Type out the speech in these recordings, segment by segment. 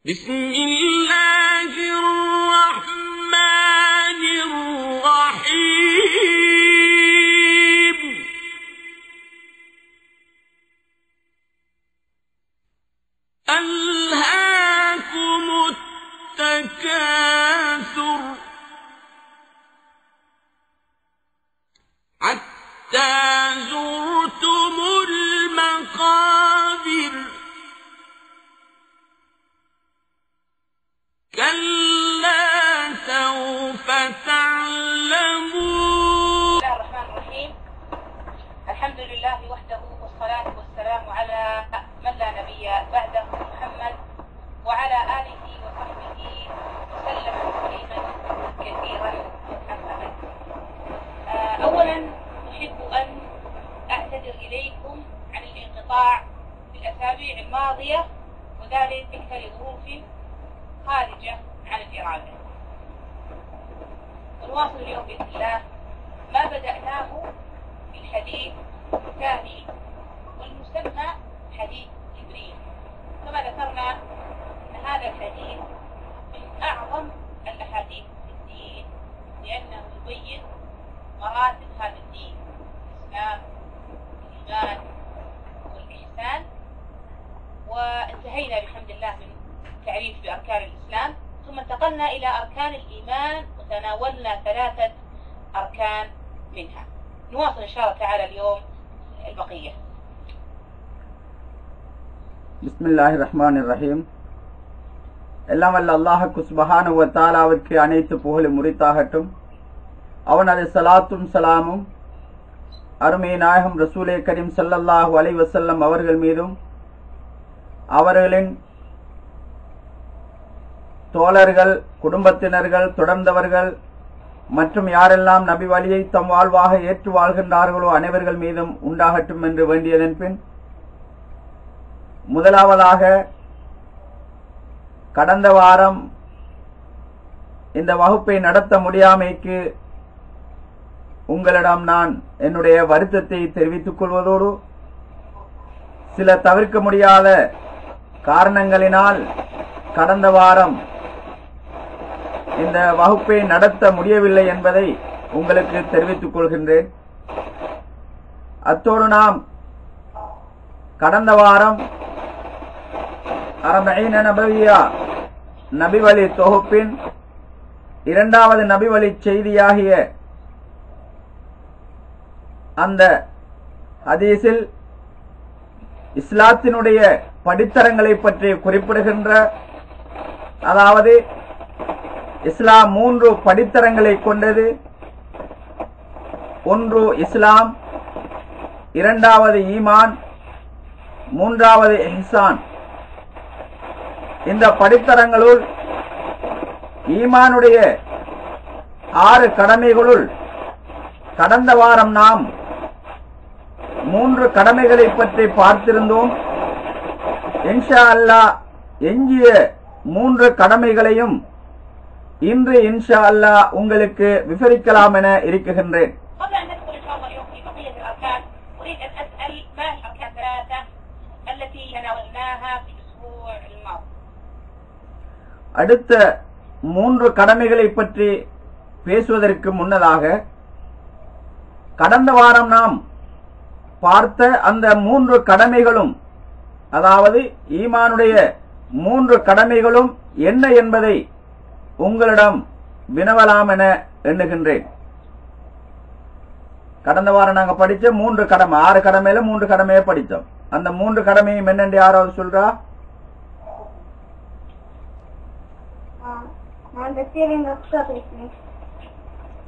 بسم الله الرحمن الرحيم ألهاكم التكاثر حتى زرتم المقابر كلا سوف تعلمون. بسم الله الرحمن الرحيم. الحمد لله وحده والصلاة والسلام على من لا نبي بعده محمد وعلى آله وصحبه وسلم تسليما كثيرا. أولا أحب أن أعتذر إليكم عن الانقطاع في الأسابيع الماضية وذلك لظروف خارجة عن الإرادة. ونواصل اليوم بإذن الله ما بدأناه بالحديث الثاني والمسمى حديث جبريل. كما ذكرنا أن هذا الحديث من أعظم الأحاديث في الدين لأنه يبين مراتب هذا الدين: الإسلام، الإيمان، والإحسان. وانتهينا بحمد الله من تعريف بأركان الإسلام، ثم انتقلنا إلى أركان الإيمان وتناولنا 3 أركان منها. نواصل إن شاء الله تعالى اليوم البقية. بسم الله الرحمن الرحيم. எல்லாம் வல்ல அல்லாஹ்வுக்கு சுப்ஹானஹு வ தஆலாவிற்கு அனைத்து புகழும் உரித்தாகட்டும். அவனது ஸலாத்தும் ஸலாமும் அருமை நாயகம் ரசூலே கரீம் ஸல்லல்லாஹு அலைஹி வஸல்லம் அவர்கள் மீதும் அவர்களின் தோழர்கள், குடும்பத்தினர்கள், தொடர்ந்தவர்கள் மற்றும் யாரெல்லாம் நபி வழியை தம் வாழ்வாக ஏற்று வாழ்கின்றார்களோ அனைவர்கள் மீதும் உண்டாகட்டும் என்று வேண்டியதன் பின், முதலாவதாக கடந்த வாரம் இந்த வகுப்பை நடத்த முடியாமைக்கு உங்களிடம் நான் என்னுடைய வருத்தத்தை தெரிவித்துக் கொள்வதோடு, சில தவிர்க்க முடியாத காரணங்களினால் கடந்த வாரம் இந்த வகுப்பை நடத்த முடியவில்லை என்பதை உங்களுக்கு தெரிவித்துக் கொள்கின்றேன். அத்தோடு நாம் கடந்த வாரம் அரபஈன நபவியா நபிவழி தொகுப்பின் 2வது நபிவழி செய்தியாகிய அந்த ஹதீஸில் இஸ்லாத்தினுடைய படித்தரங்களை பற்றி குறிப்பிடுகின்ற, அதாவது இஸ்லாம் 3 படித்தரங்களை கொண்டது. 1 இஸ்லாம், 2வது ஈமான், 3வது இஹ்சான். இந்த படித்தரங்களுள் ஈமானுடைய 6 கடமைகளுள் கடந்த வாரம் நாம் 3 கடமைகளை பற்றி பார்த்திருந்தோம். இன்ஷா அல்லாஹ் எஞ்சிய 3 கடமைகளையும் இன்று இன்ஷா அல்லாஹ் உங்களுக்கு விவரிக்கலாம் என இருக்குகின்றேன். قبل أن ندخل إن شاء الله اليوم في بقية الأركان، أريد أن أسأل ما هي الأركان 3 التي تناولناها في الأسبوع الماضي؟ அடுத்த 3 கடமைகளை பற்றி பேசுவதற்கு முன்னதாக, கடந்த வாரம் நாம் பார்த்த அந்த 3 கடமைகளும், அதாவது ஈமானுடைய 3 கடமைகளும் என்ன என்பதை உங்களிடம் வினவலாம் என எண்ணுகின்றேன். கடந்த வாரம் நாங்க படிச்ச 3 கடமை, 6 கடமையில 3 கடமையை படித்தோம். அந்த 3 கடமையும் என்னென்று யாராவது சொல்றா?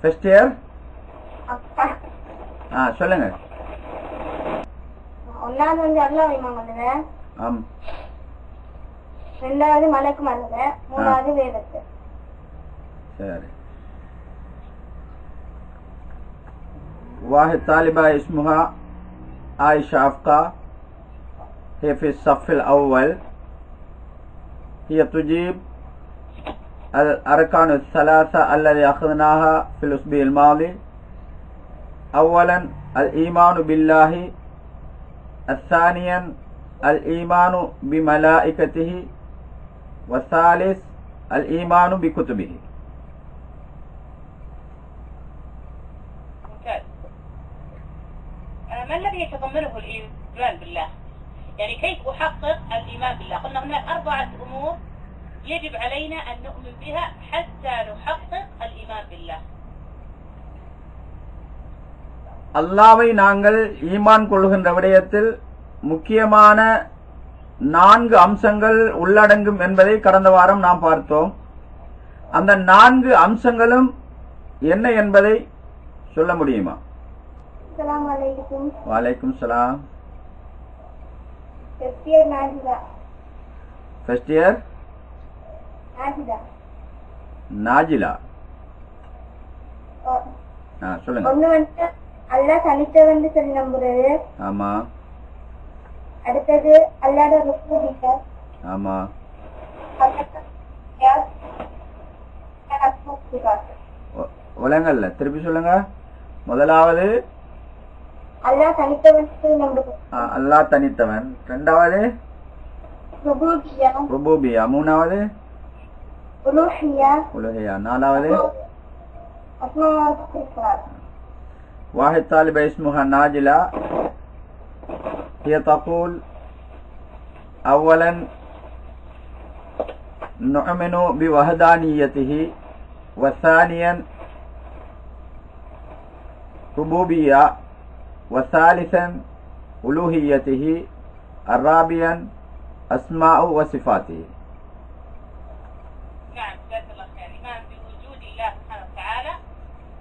ஃபர்ஸ்ட் இயர் சொல்லுங்க. 1வது அல்லாஹ் ஈமான் கொண்டது, ஆம். 2வது மலக்கு மல்லது, 3வது வேதத்து. சரி. واحد طالبة اسمها عائشة أفقا، هي في الصف الأول. هي تجيب الأركان ال3 الذي أخذناها في الأسبوع الماضي. أولا الإيمان بالله، ثانيا الإيمان بملائكته، والثالث الإيمان بكتبه. ممتاز. ما الذي يتضمنه الإيمان بالله؟ يعني كيف أحقق الإيمان بالله؟ قلنا هناك 4 أمور يجب علينا أن نؤمن بها حتى نحقق الإيمان بالله. அல்லாஹ்வை நாங்கள் ஈமான் கொள்கின்ற விடயத்தில் முக்கியமான 4 அம்சங்கள் உள்ளடங்கும் என்பதை கடந்த வாரம் நாம் பார்த்தோம். அந்த 4 அம்சங்களும் என்ன என்பதை சொல்ல முடியுமா? அஸ்ஸலாமு அலைக்கும். வலைக்கும் சலாம். First year Najida. First year Najida. Najila. சொல்லுங்க. ஒண்ணு வந்து அல்லாஹ் தனித்தவன் சொல்லி நம்புறது. ஆமா. அடுத்தது அல்லாஹ்வோட ருபூபியா. ஆமா. உலகல்ல திருப்பி சொல்லுங்க. முதலாவது அல்லாஹ் தனித்தவன் சொல்லி நம்புறது. அல்லாஹ் தனித்தவன். இரண்டாவது ருபூபியா. ருபூபியா. மூணாவது உலூஹியா. உலூஹியா. நாலாவது அஸ்மா வ சிஃபாத். واحد طالب اسمها ناجلة هي تقول أولا نؤمن بوحدانيته وثانيا ربوبية وثالثا ألوهيته الرابعا أسماء وصفاته. نعم جزاك الله خير. الإيمان بوجود الله سبحانه وتعالى،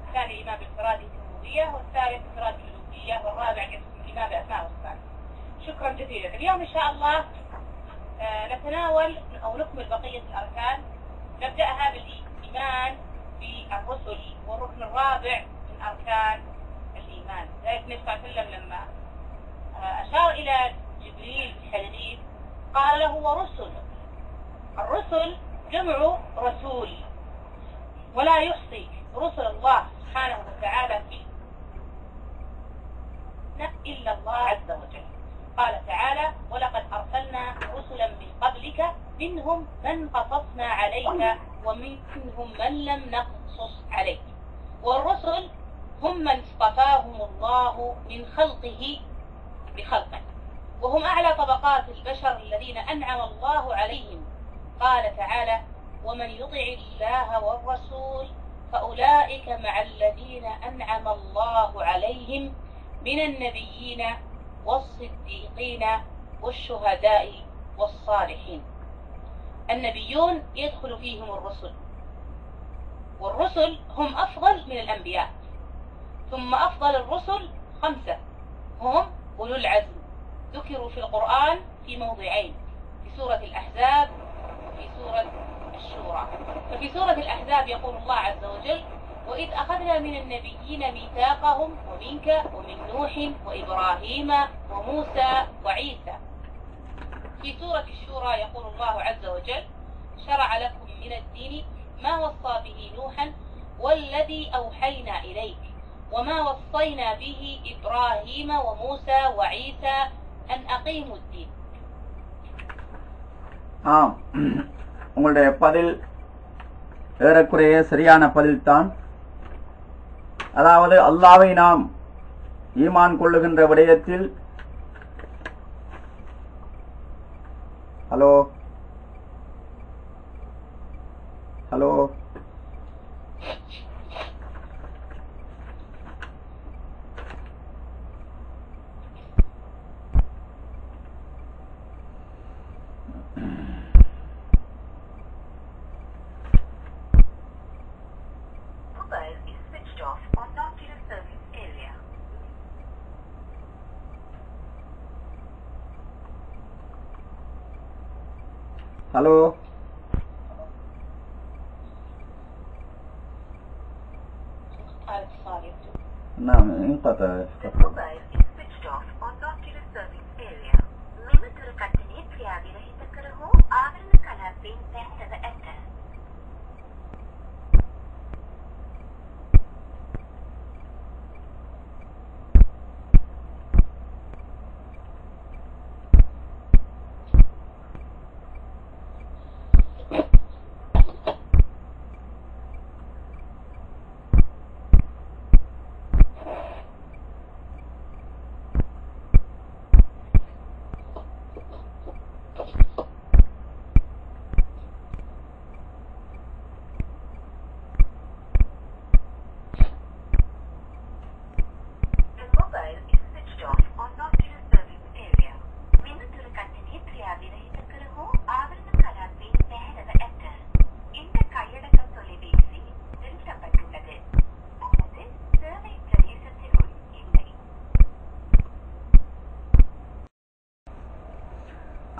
الثاني الإيمان بانفراده بالربوبية، والثالث انفراد بالألوهية، والرابع الإيمان بأسماء وصفات. شكرا جزيلا. اليوم إن شاء الله نتناول أو نكمل بقية الأركان. نبدأها بالإيمان بالرسل، والركن الرابع من أركان الإيمان. ذلك النبي صلى الله عليه وسلم لما أشار إلى جبريل في الحديث قال له ورسل. الرسل جمع رسول، ولا يحصي رسل الله سبحانه وتعالى إلا الله عز وجل. قال تعالى ولقد أرسلنا رسلا من قبلك منهم من قصصنا عليك ومنهم من لم نقصص عليك. والرسل هم من اصطفاهم الله من خلقه بخلقه، وهم أعلى طبقات البشر الذين أنعم الله عليهم. قال تعالى ومن يطع الله والرسول فأولئك مع الذين أنعم الله عليهم من النبيين والصديقين والشهداء والصالحين. النبيون يدخل فيهم الرسل، والرسل هم أفضل من الأنبياء. ثم أفضل الرسل 5 هم أولو العزم، ذكروا في القرآن في موضعين، في سورة الأحزاب وفي سورة الشورى. ففي سورة الأحزاب يقول الله عز وجل وإذ أخذنا من النبيين ميثاقهم ومنك ومن نوح وإبراهيم وموسى وعيسى. في سورة الشورى يقول الله عز وجل شرع لكم من الدين ما وصى به نوحا والذي أوحينا إليك وما وصينا به إبراهيم وموسى وعيسى أن أقيموا الدين. உங்களுடைய பதில் ஏறக்குறைய சரியான பதில் தான். அதாவது அல்லாஹ்வை நாம் ஈமான் கொள்ளுகின்ற விடயத்தில் ஹலோ ஹலோ ஹலோ نعم انقطع.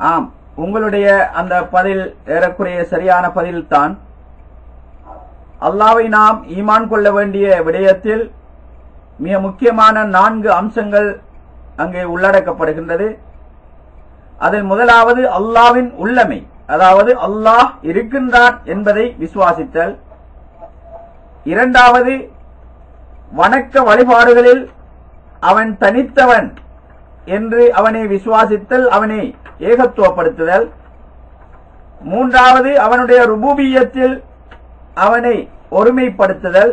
ஆம், உங்களுடைய அந்த பதில் ஏறக்குறைய சரியான பதில்தான். அல்லாஹ்வை நாம் ஈமான் கொள்ள வேண்டிய விடயத்தில் மிக முக்கியமான 4 அம்சங்கள் அங்கே உள்ளடக்கப்படுகின்றது. அதில் முதலாவது அல்லாஹ்வின் உள்ளமை, அதாவது அல்லாஹ் இருக்கின்றான் என்பதை விசுவாசித்தல். இரண்டாவது வணக்க வழிபாடுகளில் அவன் தனித்தவன் என்று அவனை விசுவாசித்தல், அவனை ஏகத்துவப்படுத்துதல். மூன்றாவது அவனுடைய ருபூபியத்தில் அவனை ஒருமைப்படுத்துதல்.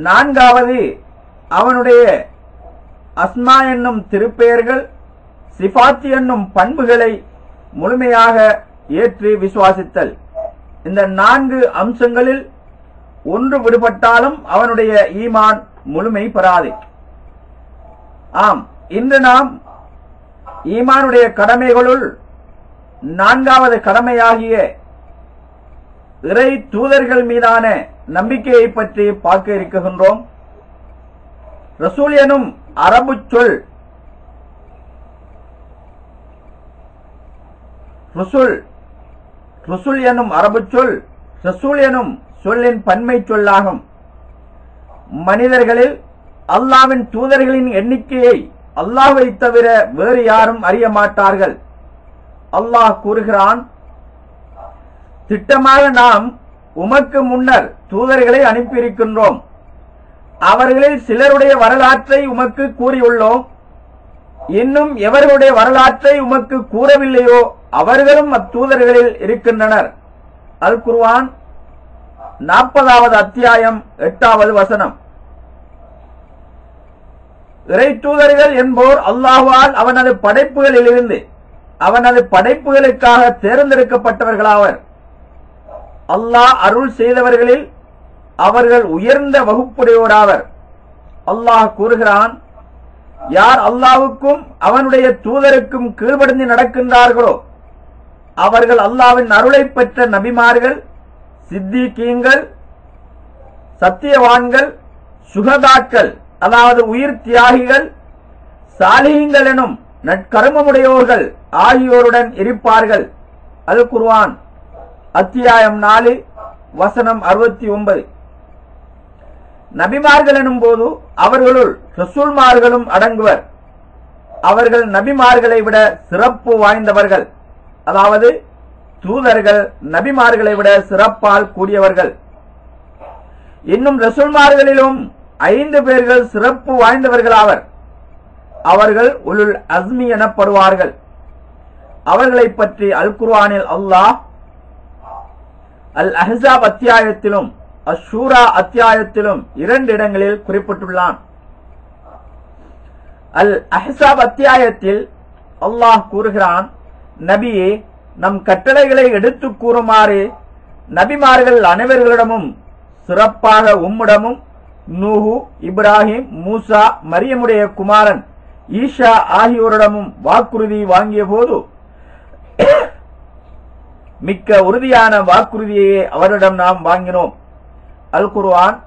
நான்காவது அவனுடைய அஸ்மா என்னும் திருப்பெயர்கள், சிஃபாத் என்னும் பண்புகளை முழுமையாக ஏற்று விசுவாசித்தல். இந்த 4 அம்சங்களில் ஒன்று விடுபட்டாலும் அவனுடைய ஈமான் முழுமை பெறாது. ஆம், இன்று நாம் ஈமானுடைய கடமைகளுள் 4வது கடமையாகிய இறை தூதர்கள் மீதான நம்பிக்கையை பற்றி பார்க்க இருக்கின்றோம். ரசூல் எனும் அரபு சொல் ருசுல் எனும் அரபு சொல் ரசூல் எனும் சொல்லின் பன்மை சொல்லாகும். மனிதர்களில் அல்லாஹ்வின் தூதர்களின் எண்ணிக்கையை அல்லாஹ்வை தவிர வேறு யாரும் அறிய மாட்டார்கள். அல்லாஹ் கூறுகிறான், திட்டமாக நாம் உமக்கு முன்னர் தூதர்களை அனுப்பியிருக்கின்றோம். அவர்களில் சிலருடைய வரலாற்றை உமக்கு கூறியுள்ளோம். இன்னும் எவர்களுடைய வரலாற்றை உமக்கு கூறவில்லையோ அவர்களும் அத்தூதர்களில் இருக்கின்றனர். அல் குர்ஆன் 40வது அத்தியாயம் 8வது வசனம். இறை தூதர்கள் என்போர் அல்லாஹ்வால் அவனது படைப்புகளிலிருந்து அவனது படைப்புகளுக்காக தேர்ந்தெடுக்கப்பட்டவர்களாவர். அல்லாஹ் அருள் செய்தவர்களில் அவர்கள் உயர்ந்த வகுப்புடையோராவர். அல்லாஹ் கூறுகிறான், யார் அல்லாஹ்வுக்கும் அவனுடைய தூதருக்கும் கீழ்ப்படிந்து நடக்கின்றார்களோ அவர்கள் அல்லாஹ்வின் அருளை பெற்ற நபிமார்கள், சித்திகீன்கள், சத்தியவான்கள், சுகதாக்கள் அதாவது உயிர் தியாகிகள், சாலிஹீன்கள் எனும் நற்கர்மமுடையோர்கள் ஆகியோருடன் இருப்பார்கள். அல் குர்ஆன் அத்தியாயம் 4 வசனம் 69. நபிமார்கள் எனும் போது அவர்களுள் ரசூல்மார்களும் அடங்குவர். அவர்கள் நபிமார்களை விட சிறப்பு வாய்ந்தவர்கள், அதாவது தூதர்கள் நபிமார்களை விட சிறப்பால் கூடியவர்கள். இன்னும் ரசூல்மார்களிலும் 5 பேர்கள் சிறப்பு வாய்ந்தவர்களாவர். அவர்கள் உலுல் அஸ்மி எனப்படுவார்கள். அவர்களை பற்றி அல் குர்ஆனில் அல்லாஹ் அல் அஹ்ஸாப் அத்தியாயத்திலும் அஷூரா அத்தியாயத்திலும் 2 இடங்களில் குறிப்பிட்டுள்ளான். அல் அஹ்ஸாப் அத்தியாயத்தில் அல்லாஹ் கூறுகிறான், நபியே, நம் கட்டளைகளை எடுத்து கூறுமாறு நபிமார்கள் அனைவர்களிடமும் சிறப்பாக உம்மிடமும் நூஹு, இப்ராஹிம், மூசா, மரியமுடைய குமாரன் ஈஷா ஆகியோரிடமும் வாக்குறுதி வாங்கிய போது மிக்க உறுதியான வாக்குறுதியை அவரிடம் நாம் வாங்கினோம். அல் குர்ஆன்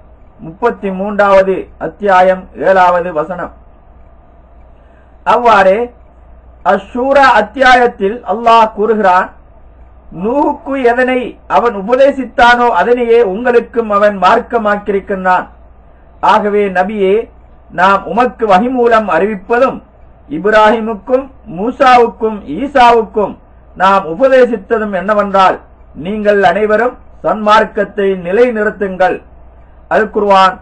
33வது அத்தியாயம் 7வது வசனம். அவ்வாறே அஷூரா அத்தியாயத்தில் அல்லாஹ் கூறுகிறான், நூஹுக்கு எதனை அவன் உபதேசித்தானோ அதனையே உங்களுக்கும் அவன் மார்க்கமாக்கியிருக்கின்றான். ஆகவே நபியே, நாம் உமக்கு வஹி மூலம் அறிவிப்பதும் இப்ராஹிமுக்கும் மூசாவுக்கும் ஈசாவுக்கும் நாம் உபதேசித்ததும் என்னவென்றால், நீங்கள் அனைவரும் சன்மார்க்கத்தை நிலைநிறுத்துங்கள். அல் குர்ஆன்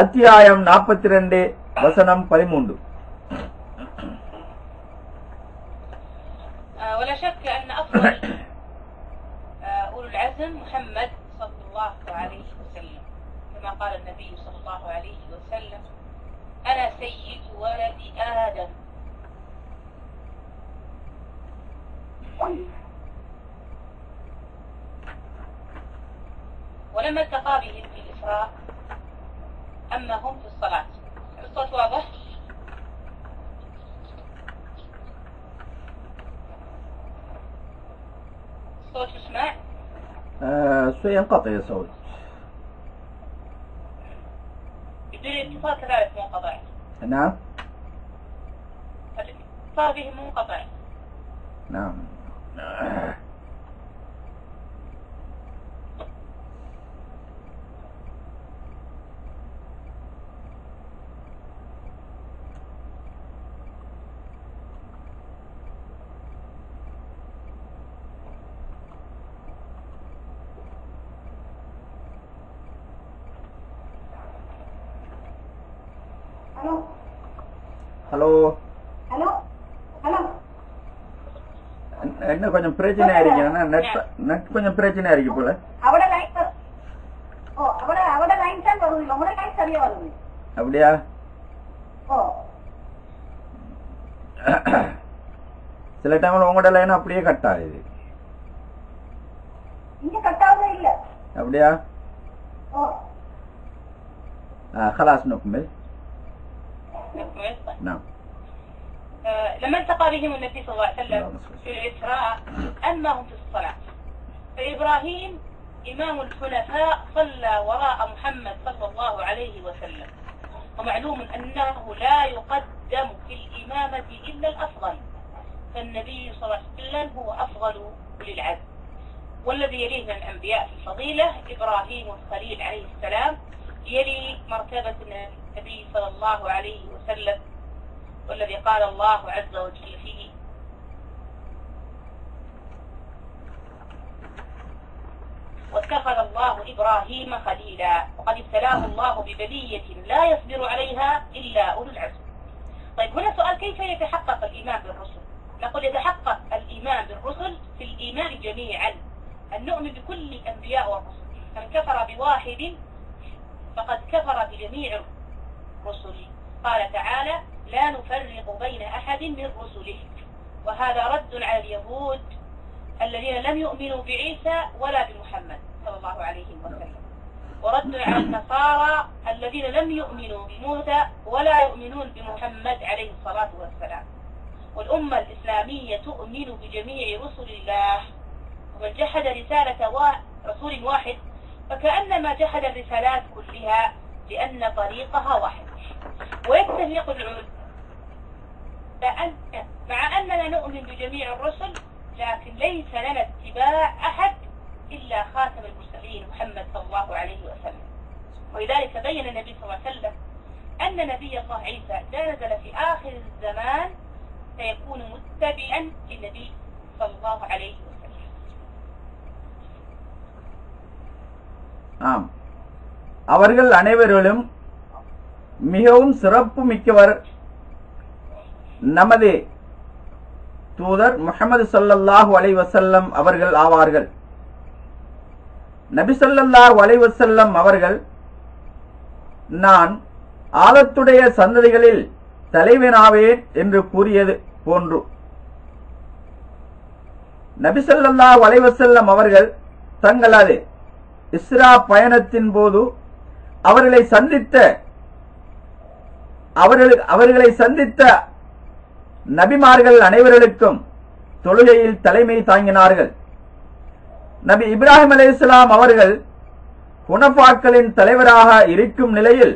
அத்தியாயம் 42 வசனம் 13. ولا شك أن أفضل أولو العزم محمد صلى الله عليه وسلم، كما قال النبي صلى الله عليه وسلم: أنا سيد ولد آدم. ولما التقى بهم في الإسراء أما هم في الصلاة. الصوت واضح؟ الصوت يسمع؟ شوي ينقطع الصوت. بدون اتصال كذلك منقطع. نعم. الاتصال بهم منقطع. نعم. ஹலோ ஹலோ ஹலோ என்ன கொஞ்சம் பிரச்சனையா இருக்கு, நெட் கொஞ்சம் பிரச்சனையா இருக்கு போல. அவட லைன் அவட லைன் தான் வருது, உங்களோட லைன் சரியா வருது. அப்படியா? ஓ சில டைம்ல உங்களோட லைன் அப்படியே கட் ஆகுது. இங்க கட்டாவே இல்ல. அப்படியா? ஓ خلاص نكمل. نكمل. نعم. لما التقى بهم النبي صلى الله عليه وسلم في الإسراء أمهم في الصلاة. فإبراهيم إمام الحنفاء صلى وراء محمد صلى الله عليه وسلم، ومعلوم أنه لا يقدم في الإمامة إلا الأفضل، فالنبي صلى الله عليه وسلم هو أفضل أولي العزم، والذي يليه من الأنبياء في الفضيلة إبراهيم الخليل عليه السلام، يلي مرتبة النبي صلى الله عليه وسلم، والذي قال الله عز وجل فيه: واتخذ الله إبراهيم خليلا وقد ابتلاه الله ببلية لا يصبر عليها إلا أولو العزم. طيب هنا سؤال: كيف يتحقق الإيمان بالرسل؟ نقول يتحقق الإيمان بالرسل في الإيمان جميعا، أن نؤمن بكل الأنبياء والرسل، فمن كفر بواحد فقد كفر بجميع الرسل. قال تعالى: لا نفرق بين أحد من رسله، وهذا رد على اليهود الذين لم يؤمنوا بعيسى ولا بمحمد صلى الله عليه وسلم، ورد على النصارى الذين لم يؤمنوا بموسى ولا يؤمنون بمحمد عليه الصلاة والسلام. والأمة الإسلامية تؤمن بجميع رسل الله، ومن جحد رسالة رسول واحد فكأنما جحد الرسالات كلها، لأن طريقها واحد. ويتفق العلماء مع أننا نؤمن بجميع الرسل، لكن ليس لنا اتباع أحد إلا خاتم المرسلين محمد صلى الله عليه وسلم. ولذلك بين النبي صلى الله عليه وسلم أن نبي الله عيسى إذا نزل في آخر الزمان سيكون متبعا للنبي صلى الله عليه وسلم. ஆம், அவர்கள் அனைவரிலும் மிகவும் சிறப்பு மிக்கவர் நமது தூதர் முஹம்மது ஸல்லல்லாஹு அலைஹி வஸல்லம் அவர்கள் ஆவார்கள். நபி ஸல்லல்லாஹு அலைஹி வஸல்லம் அவர்கள், நான் ஆதத்துடைய சந்ததிகளில் தலைவனாவேன் என்று கூறியது போன்று, நபி ஸல்லல்லாஹு அலைஹி வஸல்லம் அவர்கள் தங்களது இஸ்ரா பயணத்தின் போது அவர்களை சந்தித்த நபிமார்கள் அனைவர்களுக்கும் தொழுகையில் தலைமை தாங்கினார்கள். நபி இப்ராஹிம் அலைஹிஸ்ஸலாம் அவர்கள் ஹுனஃபாக்களின் தலைவராக இருக்கும் நிலையில்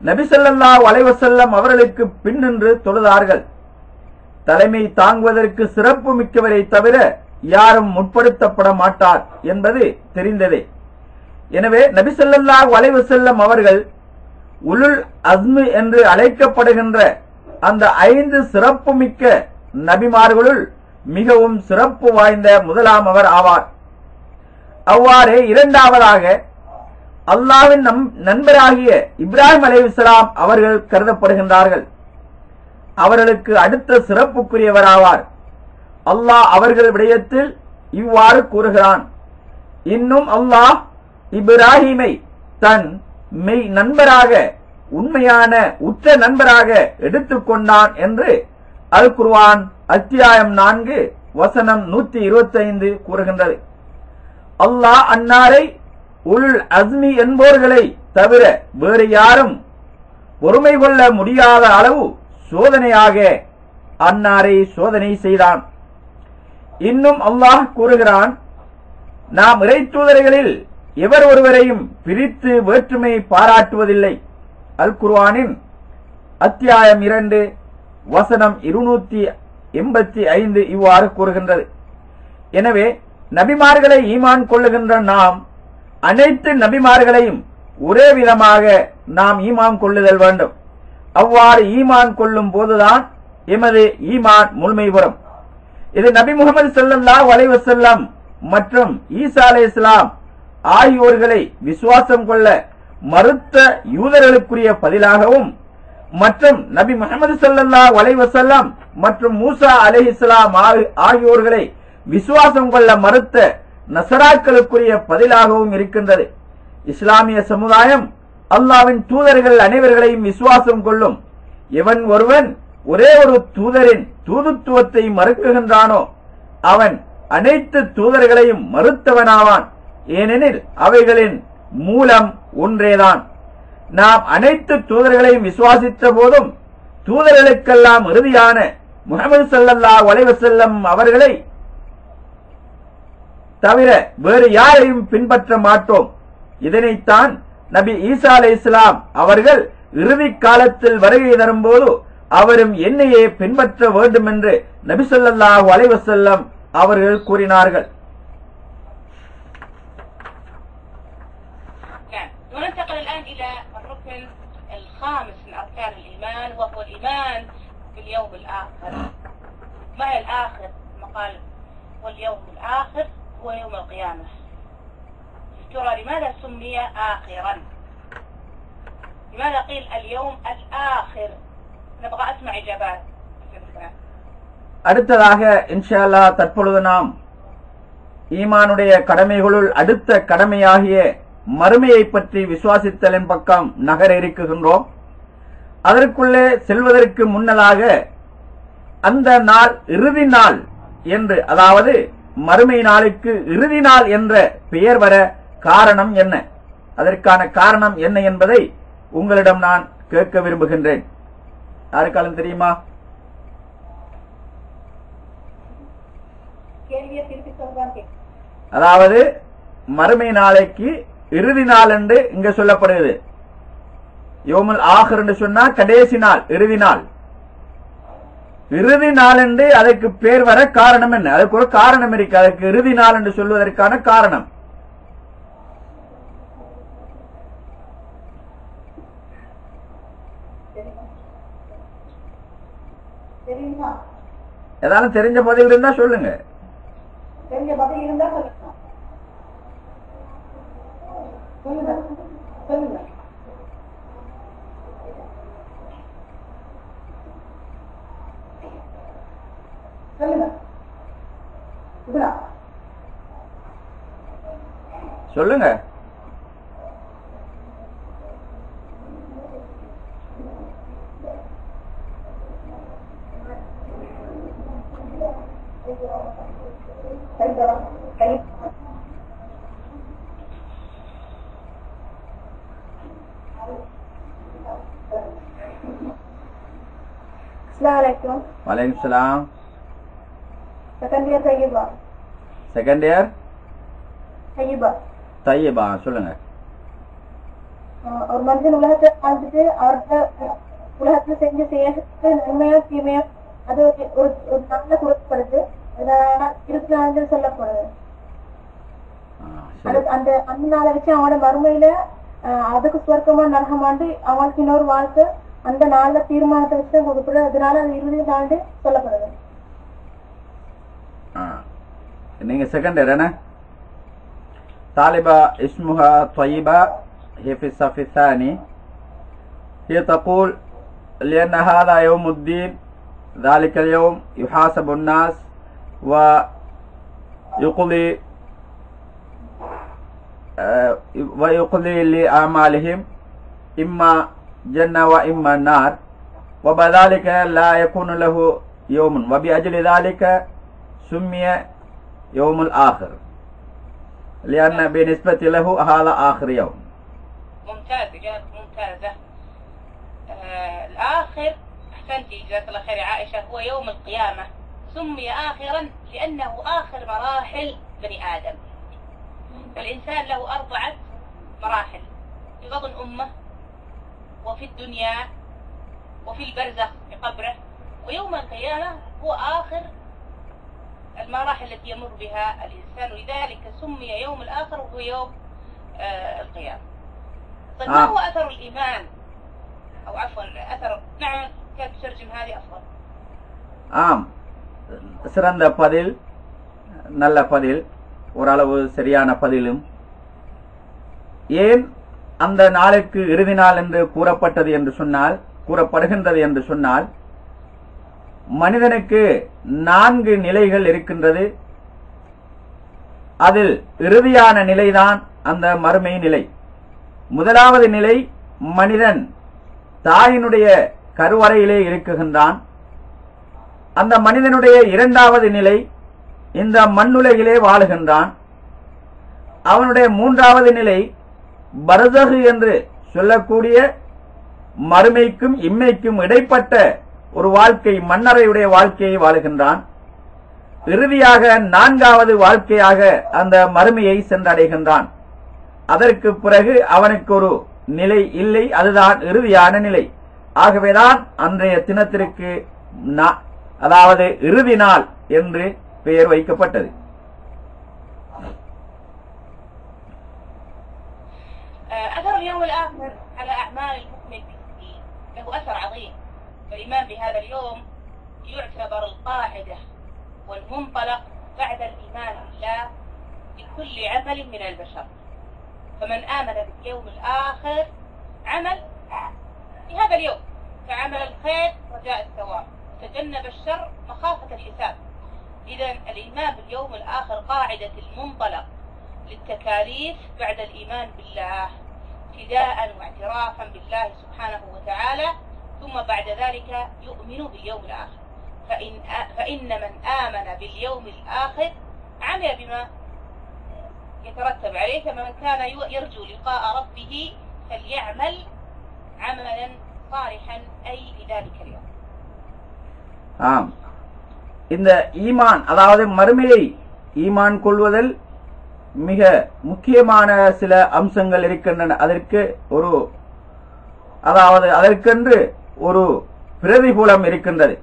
நபி ஸல்லல்லாஹு அலைஹி வஸல்லம் அவர்களுக்கு பின்னின்று தொழுதார்கள். தலைமை தாங்குவதற்கு சிறப்பு மிக்கவரை தவிர யாரும் முற்படுத்தப்பட மாட்டார் என்பது தெரிந்ததே. எனவே நபி ஸல்லல்லாஹு அலைஹி வஸல்லம் அவர்கள் உலுல் அஸ்மு என்று அழைக்கப்படுகின்ற அந்த 5 சிறப்பு மிக்க நபிமார்களுள் மிகவும் சிறப்பு வாய்ந்த முதலாமவர் ஆவார். அவ்வாறே இரண்டாவதாக அல்லாஹ்வின் நண்பராகிய இப்ராஹிம் அலைஹிஸ்ஸலாம் அவர்கள் கருதப்படுகின்றார்கள். அவர்களுக்கு அடுத்த சிறப்புக்குரியவராவார். அல்லாஹ் அவர்கள் விடயத்தில் இவ்வாறு கூறுகிறான்: இன்னும் அல்லாஹ் இப்ராஹீமை தன் மெய் நண்பராக, உண்மையான உற்ற நண்பராக எடுத்துக்கொண்டான் என்று அல் குர்ஆன் அத்தியாயம் 4 வசனம் 125 கூறுகின்றது. அல்லாஹ் அன்னாரை உலுல் அஸ்மி என்போர்களை தவிர வேறு யாரும் பொறுமை கொள்ள முடியாத அளவு சோதனையாக அன்னாரை சோதனை செய்தான். இன்னும் அல்லாஹ் கூறுகிறான்: நாம் இறை தூதர்களில் எவர் ஒருவரையும் பிரித்து வேற்றுமை பாராட்டுவதில்லை. அல் குர்ஆனின் அத்தியாயம் 2 வசனம் 85 இவ்வாறு கூறுகின்றது. எனவே நபிமார்களை ஈமான் கொள்ளுகின்ற நாம் அனைத்து நபிமார்களையும் ஒரே விதமாக நாம் ஈமான் கொள்ளுதல் வேண்டும். அவ்வாறு ஈமான் கொள்ளும் போதுதான் எமது ஈமான் முழுமை பெறும். இது நபி முகமது ஸல்லல்லாஹு அலைஹி வஸல்லம் மற்றும் ஈசா அலைஹிஸ்ஸலாம் ஆகியோர்களை விசுவாசம் கொள்ள மறுத்த யூதர்களுக்குரிய பதிலாகவும் மற்றும் நபி முகமது ஸல்லல்லாஹு அலைஹி வஸல்லம் மற்றும் மூசா அலைஹிஸ்ஸலாம் ஆகியோர்களை விசுவாசம் கொள்ள மறுத்த நசராக்களுக்குரிய பதிலாகவும் இருக்கின்றது. இஸ்லாமிய சமுதாயம் அல்லாஹ்வின் தூதர்கள் அனைவர்களையும் விசுவாசம் கொள்ளும். எவன் ஒருவன் ஒரே ஒரு தூதரின் தூதுத்துவத்தை மறுக்குகின்றானோ அவன் அனைத்து தூதர்களையும் மறுத்தவனாவான். ஏனெனில் அவைகளின் மூலம் ஒன்றேதான். நாம் அனைத்து தூதர்களையும் விசுவாசித்த போதும் தூதர்களுக்கெல்லாம் இறுதியான முஹம்மது ஸல்லல்லாஹு அலைஹி வஸல்லம் அவர்களை தவிர வேறு யாரையும் பின்பற்ற மாட்டோம். இதனைத்தான் நபி ஈசா அலைஹிஸ்ஸலாம் அவர்கள் இறுதி காலத்தில் வருகை தரும்போது அவரும் என்னையே பின்பற்ற வேண்டும் என்று நபி ஸல்லல்லாஹு அலைஹி வஸல்லம் அவர்கள் கூறினார்கள். وننتقل الآن إلى الركن الخامس من أركان الإيمان وهو الإيمان باليوم الآخر. ما هي الآخر؟ قال واليوم الآخر هو يوم القيامة. ترى لماذا سمي آخرا؟ لماذا قيل اليوم الآخر؟ نبغى أسمع إجابات. அடுத்ததாக இன்ஷா அல்லாஹ் தற்பொழுது நாம் ஈமானுடைய கடமைகளுள் அடுத்த கடமையாகிய மறுமையை பற்றி விசுவாசித்தலின் பக்கம் நகர இருக்குகின்றோம். அதற்குள்ளே செல்வதற்கு முன்னதாக அந்த நாள் இறுதி நாள் என்று, அதாவது மறுமை நாளுக்கு இறுதி நாள் என்ற பெயர் வர காரணம் என்ன, அதற்கான காரணம் என்ன என்பதை உங்களிடம் நான் கேட்க விரும்புகின்றேன். யாருக்காலும் தெரியுமா? அதாவது மறுமை நாளைக்கு இறுதி நாள் என்று இங்க சொல்லப்படுகிறது. யோமுல் ஆகிர் என்று சொன்னா கடைசி நாள், இறுதி நாள். இறுதி நாள் என்று அதற்கு பேர் வர காரணம் என்ன? அதுக்கு ஒரு காரணம் இருக்கு. அதற்கு இறுதி நாள் என்று சொல்வதற்கான காரணம் ஏதாவது தெரிஞ்ச பதில் இருந்தா சொல்லுங்க. தெரிஞ்ச பதில் இருந்தா சொல்லுங்க. சொல்லுங்க சொல்லுங்க. சொல்லுங்க. Assalamualaikum. Waalaikumsalam. Second year Tayyiba. Second year Tayyiba. Tayyiba. சொல்லுங்க. ஒரு மனுஷன் உலகத்தை வாழ்ந்துட்டு அவர்கிட்ட உலகத்துல செஞ்ச செய்யறதுக்கு நன்மையா தீமையா அது ஒரு நாள்ல கொடுக்கப்படுது. 24 சொல்லப்படுது. அந்த அந்த நாளை வச்சு அவனோட மறுமையில அதுக்கு சுவர்க்கமா நரகமாண்டு அவனுக்கு இன்னொரு வாழ்க்கை அந்த நாள்ல தீர்மானத்தை வச்சு கொடுக்குறது. அதனால அது 20 நாள் சொல்லப்படுது. நீங்க செகண்ட் இயர் என்ன? طالبة اسمها طيبة هي في الصف الثاني. هي تقول لأن هذا يوم الدين، ذلك اليوم يحاسب الناس ويقضي لأعمالهم إما جنة وإما النار، وبذلك لا يكون له يوم، وبأجل ذلك سمي يوم الآخر لأن بالنسبة له هذا آخر يوم. ممتاز، إجابة ممتازة. الآخر أحسنتي، جزاك الله خير يا عائشة. هو يوم القيامة سمي آخرا لأنه آخر مراحل بني آدم. فالإنسان له 4 مراحل في بطن أمه وفي الدنيا وفي البرزخ في قبره ويوم القيامة هو آخر المراحل التي يمر بها الإنسان، ولذلك سمي يوم الآخر وهو يوم القيامة. طيب ما هو أثر الإيمان، أو عفوا أثر، نعم كيف تترجم هذه أفضل؟ சிறந்த பதில், நல்ல பதில், ஓரளவு சரியான பதிலும். ஏன் அந்த நாளுக்கு இறுதி நாள் என்று கூறப்படுகின்றது என்று சொன்னால், மனிதனுக்கு 4 நிலைகள் இருக்கின்றது. அதில் இறுதியான நிலைதான் அந்த மறுமை நிலை. முதலாவது நிலை, மனிதன் தாயினுடைய கருவறையிலே இருக்குகின்றான். அந்த மனிதனுடைய இரண்டாவது நிலை, இந்த மண்ணுலகிலே வாழுகின்றான். அவனுடைய மூன்றாவது நிலை, பர்ஸஹ் என்று சொல்லக்கூடிய மறுமைக்கும் இம்மைக்கும் இடைப்பட்ட ஒரு வாழ்க்கை, மன்னரையுடைய வாழ்க்கையை வாழுகின்றான். இறுதியாக 4வது வாழ்க்கையாக அந்த மறுமையை சென்றடைகின்றான். அதற்கு பிறகு அவனுக்கு ஒரு நிலை இல்லை, அதுதான் இறுதியான நிலை. ஆகவேதான் அன்றைய தினத்திற்கு அதாவது இறுதி நாள் என்று பெயர் வைக்கப்பட்டது. أثر اليوم الآخر على أعمال المؤمن له أثر عظيم. فالإيمان بهذا اليوم يعتبر القاعدة والمنطلق بعد الإيمان بالله بكل عمل من البشر. فمن آمن باليوم الآخر عمل في هذا اليوم فعمل الخير رجاء الثواب، تجنب الشر مخافة الحساب. إذا الإيمان باليوم الآخر قاعدة المنطلق للتكاليف بعد الإيمان بالله ابتداء واعترافا بالله سبحانه وتعالى، ثم بعد ذلك يؤمن باليوم الآخر. فإن من آمن باليوم الآخر عمل بما يترتب عليه، فمن كان يرجو لقاء ربه فليعمل عملا صالحا أي لذلك اليوم. இந்த ஈமான், அதாவது மறுமையை ஈமான் கொள்வதில் மிக முக்கியமான சில அம்சங்கள் இருக்கின்றன. அதற்கென்று ஒரு பிரதிகூலம் இருக்கின்றது.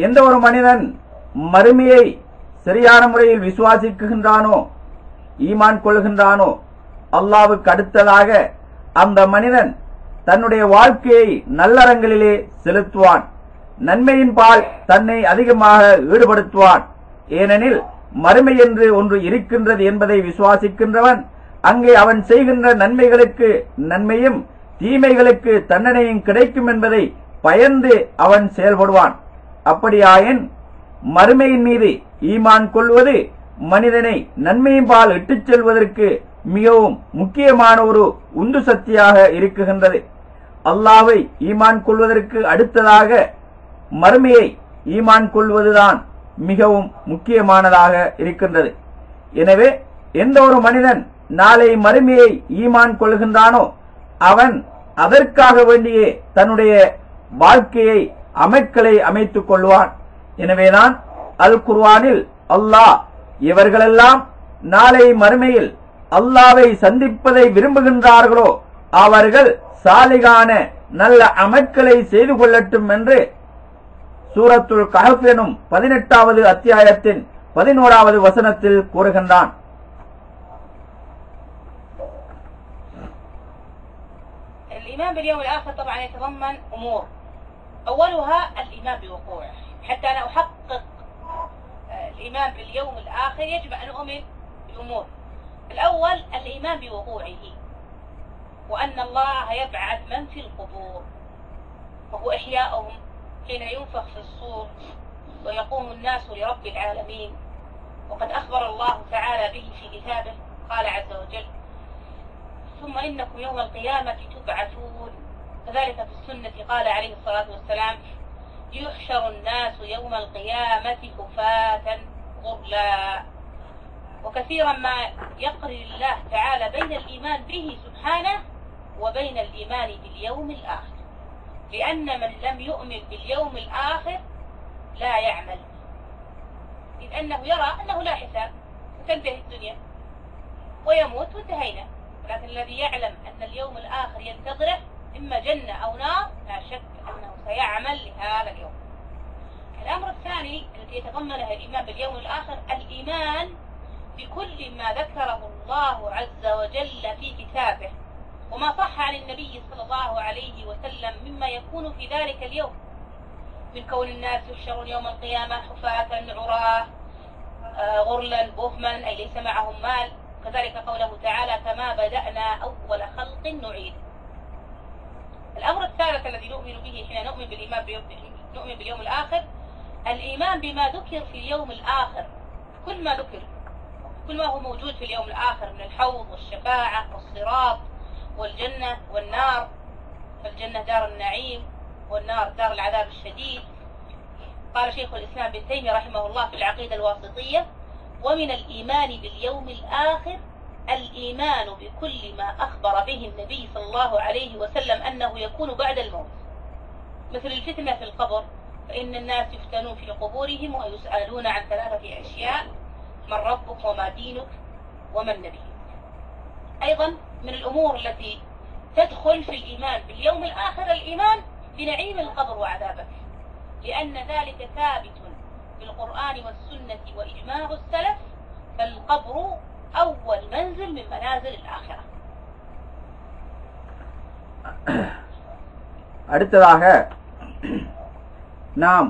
எந்த ஒரு மனிதன் மறுமையை சரியான முறையில் விசுவாசிக்கின்றானோ, ஈமான் கொள்கின்றானோ, அல்லாஹ்வுக்கு அடுத்ததாக அந்த மனிதன் தன்னுடைய வாழ்க்கையை நல்லறங்களிலே செலுத்துவான், நன்மையின் பால் தன்னை அதிகமாக ஈடுபடுத்துவான். ஏனெனில் மறுமை என்று ஒன்று இருக்கின்றது என்பதை விசுவாசிக்கின்றவன் அங்கே அவன் செய்கின்ற நன்மைகளுக்கு நன்மையும் தீமைகளுக்கு தண்டனையும் கிடைக்கும் என்பதை பயந்து அவன் செயல்படுவான். அப்படியாயின் மறுமையின் மீது ஈமான் கொள்வது மனிதனை நன்மையின் பால் இட்டுச் செல்வதற்கு மிகவும் முக்கியமான ஒரு உந்து சக்தியாக இருக்குகின்றது. அல்லாஹ்வை ஈமான் கொள்வதற்கு அடுத்ததாக மறுமையை ஈமான் கொள்வதுதான் மிகவும் முக்கியமானதாக இருக்கின்றது. எனவே எந்த ஒரு மனிதன் நாளை மறுமையை ஈமான் கொள்கின்றானோ அவன் அதற்காக வேண்டியே தன்னுடைய வாழ்க்கையை அமைத்துக் கொள்வான். எனவேதான் அல் குர்ஆனில் அல்லாஹ் இவர்களெல்லாம் நாளை மறுமையில் அல்லாஹ்வை சந்திப்பதை விரும்புகின்றார்களோ அவர்கள் சாலிகான நல்ல அமல்களை செய்து கொள்ளட்டும் என்று சூரத்துல் கஹஃப் எனும் 18வது அத்தியாயத்தின் 11வது வசனத்தில் கூறுகின்றான். الإيمان باليوم الآخر طبعا يتضمن أمور، أولها الإيمان بوقوعه. حتى أنا أحقق الإيمان باليوم الآخر يجب أن أؤمن بأمور. الأول الإيمان بوقوعه، وأن الله يبعث من في القبور وهو إحياؤهم حين ينفخ في الصور ويقوم الناس لرب العالمين. وقد أخبر الله تعالى به في كتابه، قال عز وجل: ثم إنكم يوم القيامة تبعثون. كذلك في السنة قال عليه الصلاة والسلام: يحشر الناس يوم القيامة حفاة غرلا. وكثيرا ما يقرن الله تعالى بين الإيمان به سبحانه وبين الإيمان باليوم الآخر، لأن من لم يؤمن باليوم الآخر لا يعمل، إذ أنه يرى أنه لا حساب وتنتهي الدنيا ويموت وانتهينا. لكن الذي يعلم أن اليوم الآخر ينتظره إما جنة أو نار لا شك أنه سيعمل لهذا اليوم. الأمر الثاني الذي يتضمنه الإيمان باليوم الآخر الإيمان بكل ما ذكره الله عز وجل في كتابه وما صح عن النبي صلى الله عليه وسلم مما يكون في ذلك اليوم من كون الناس يحشرون يوم القيامة حفاة عراة غرلا بهما أي ليس معهم مال، كذلك قوله تعالى كما بدأنا أول خلق نعيد. الأمر الثالث الذي نؤمن به حين نؤمن باليوم الآخر الإيمان بما ذكر في اليوم الآخر، كل ما ذكر، كل ما هو موجود في اليوم الآخر من الحوض والشفاعة والصراط والجنة والنار، فالجنة دار النعيم والنار دار العذاب الشديد. قال شيخ الإسلام ابن تيمية رحمه الله في العقيدة الواسطية: ومن الإيمان باليوم الآخر الإيمان بكل ما أخبر به النبي صلى الله عليه وسلم أنه يكون بعد الموت، مثل الفتنة في القبر، فإن الناس يفتنون في قبورهم ويسألون عن 3 أشياء: من ربك وما دينك ومن نبيك. أيضا من الأمور التي تدخل في الإيمان باليوم الآخر الإيمان بنعيم القبر وعذابه، لأن ذلك ثابت في القرآن والسنة وإجماع السلف، فالقبر أول منزل من منازل الآخرة. அடுத்ததாக நாம்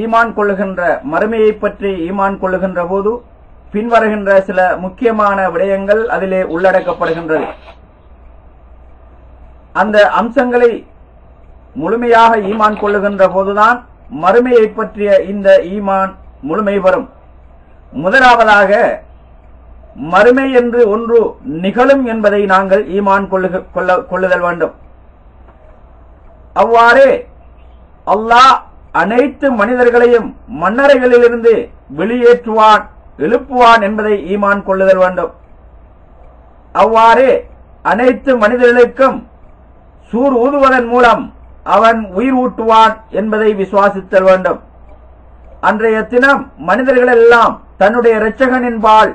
ஈமான் கொள்ளுகின்ற மறுமையை பற்றி ஈமான் கொள்ளுகின்ற போது பின்வருகின்ற சில முக்கியமான விடயங்கள் அதிலே உள்ளடக்கப்படுகின்றது. அந்த அம்சங்களை முழுமையாக ஈமான் கொள்ளுகின்ற போதுதான் மறுமையை பற்றிய இந்த ஈமான் முழுமை பெறும். முதலாவதாக மறுமை என்று ஒன்று நிகழும் என்பதை நாங்கள் ஈமான் கொள்ளுதல் வேண்டும். அவ்வாறே அல்லாஹ் அனைத்து மனிதர்களையும் மண்ணறைகளிலிருந்து வெளியேற்றுவான், எழுப்புவான் என்பதை ஈமான் கொள்ளுதல் வேண்டும். அவ்வாறே அனைத்து மனிதர்களுக்கும் சூர் ஊதுவதன் மூலம் அவன் உயிர் ஊட்டுவான் என்பதை விசுவாசித்தல் வேண்டும். அன்றைய தினம் மனிதர்கள் எல்லாம் தன்னுடைய இரட்சகனின்பால்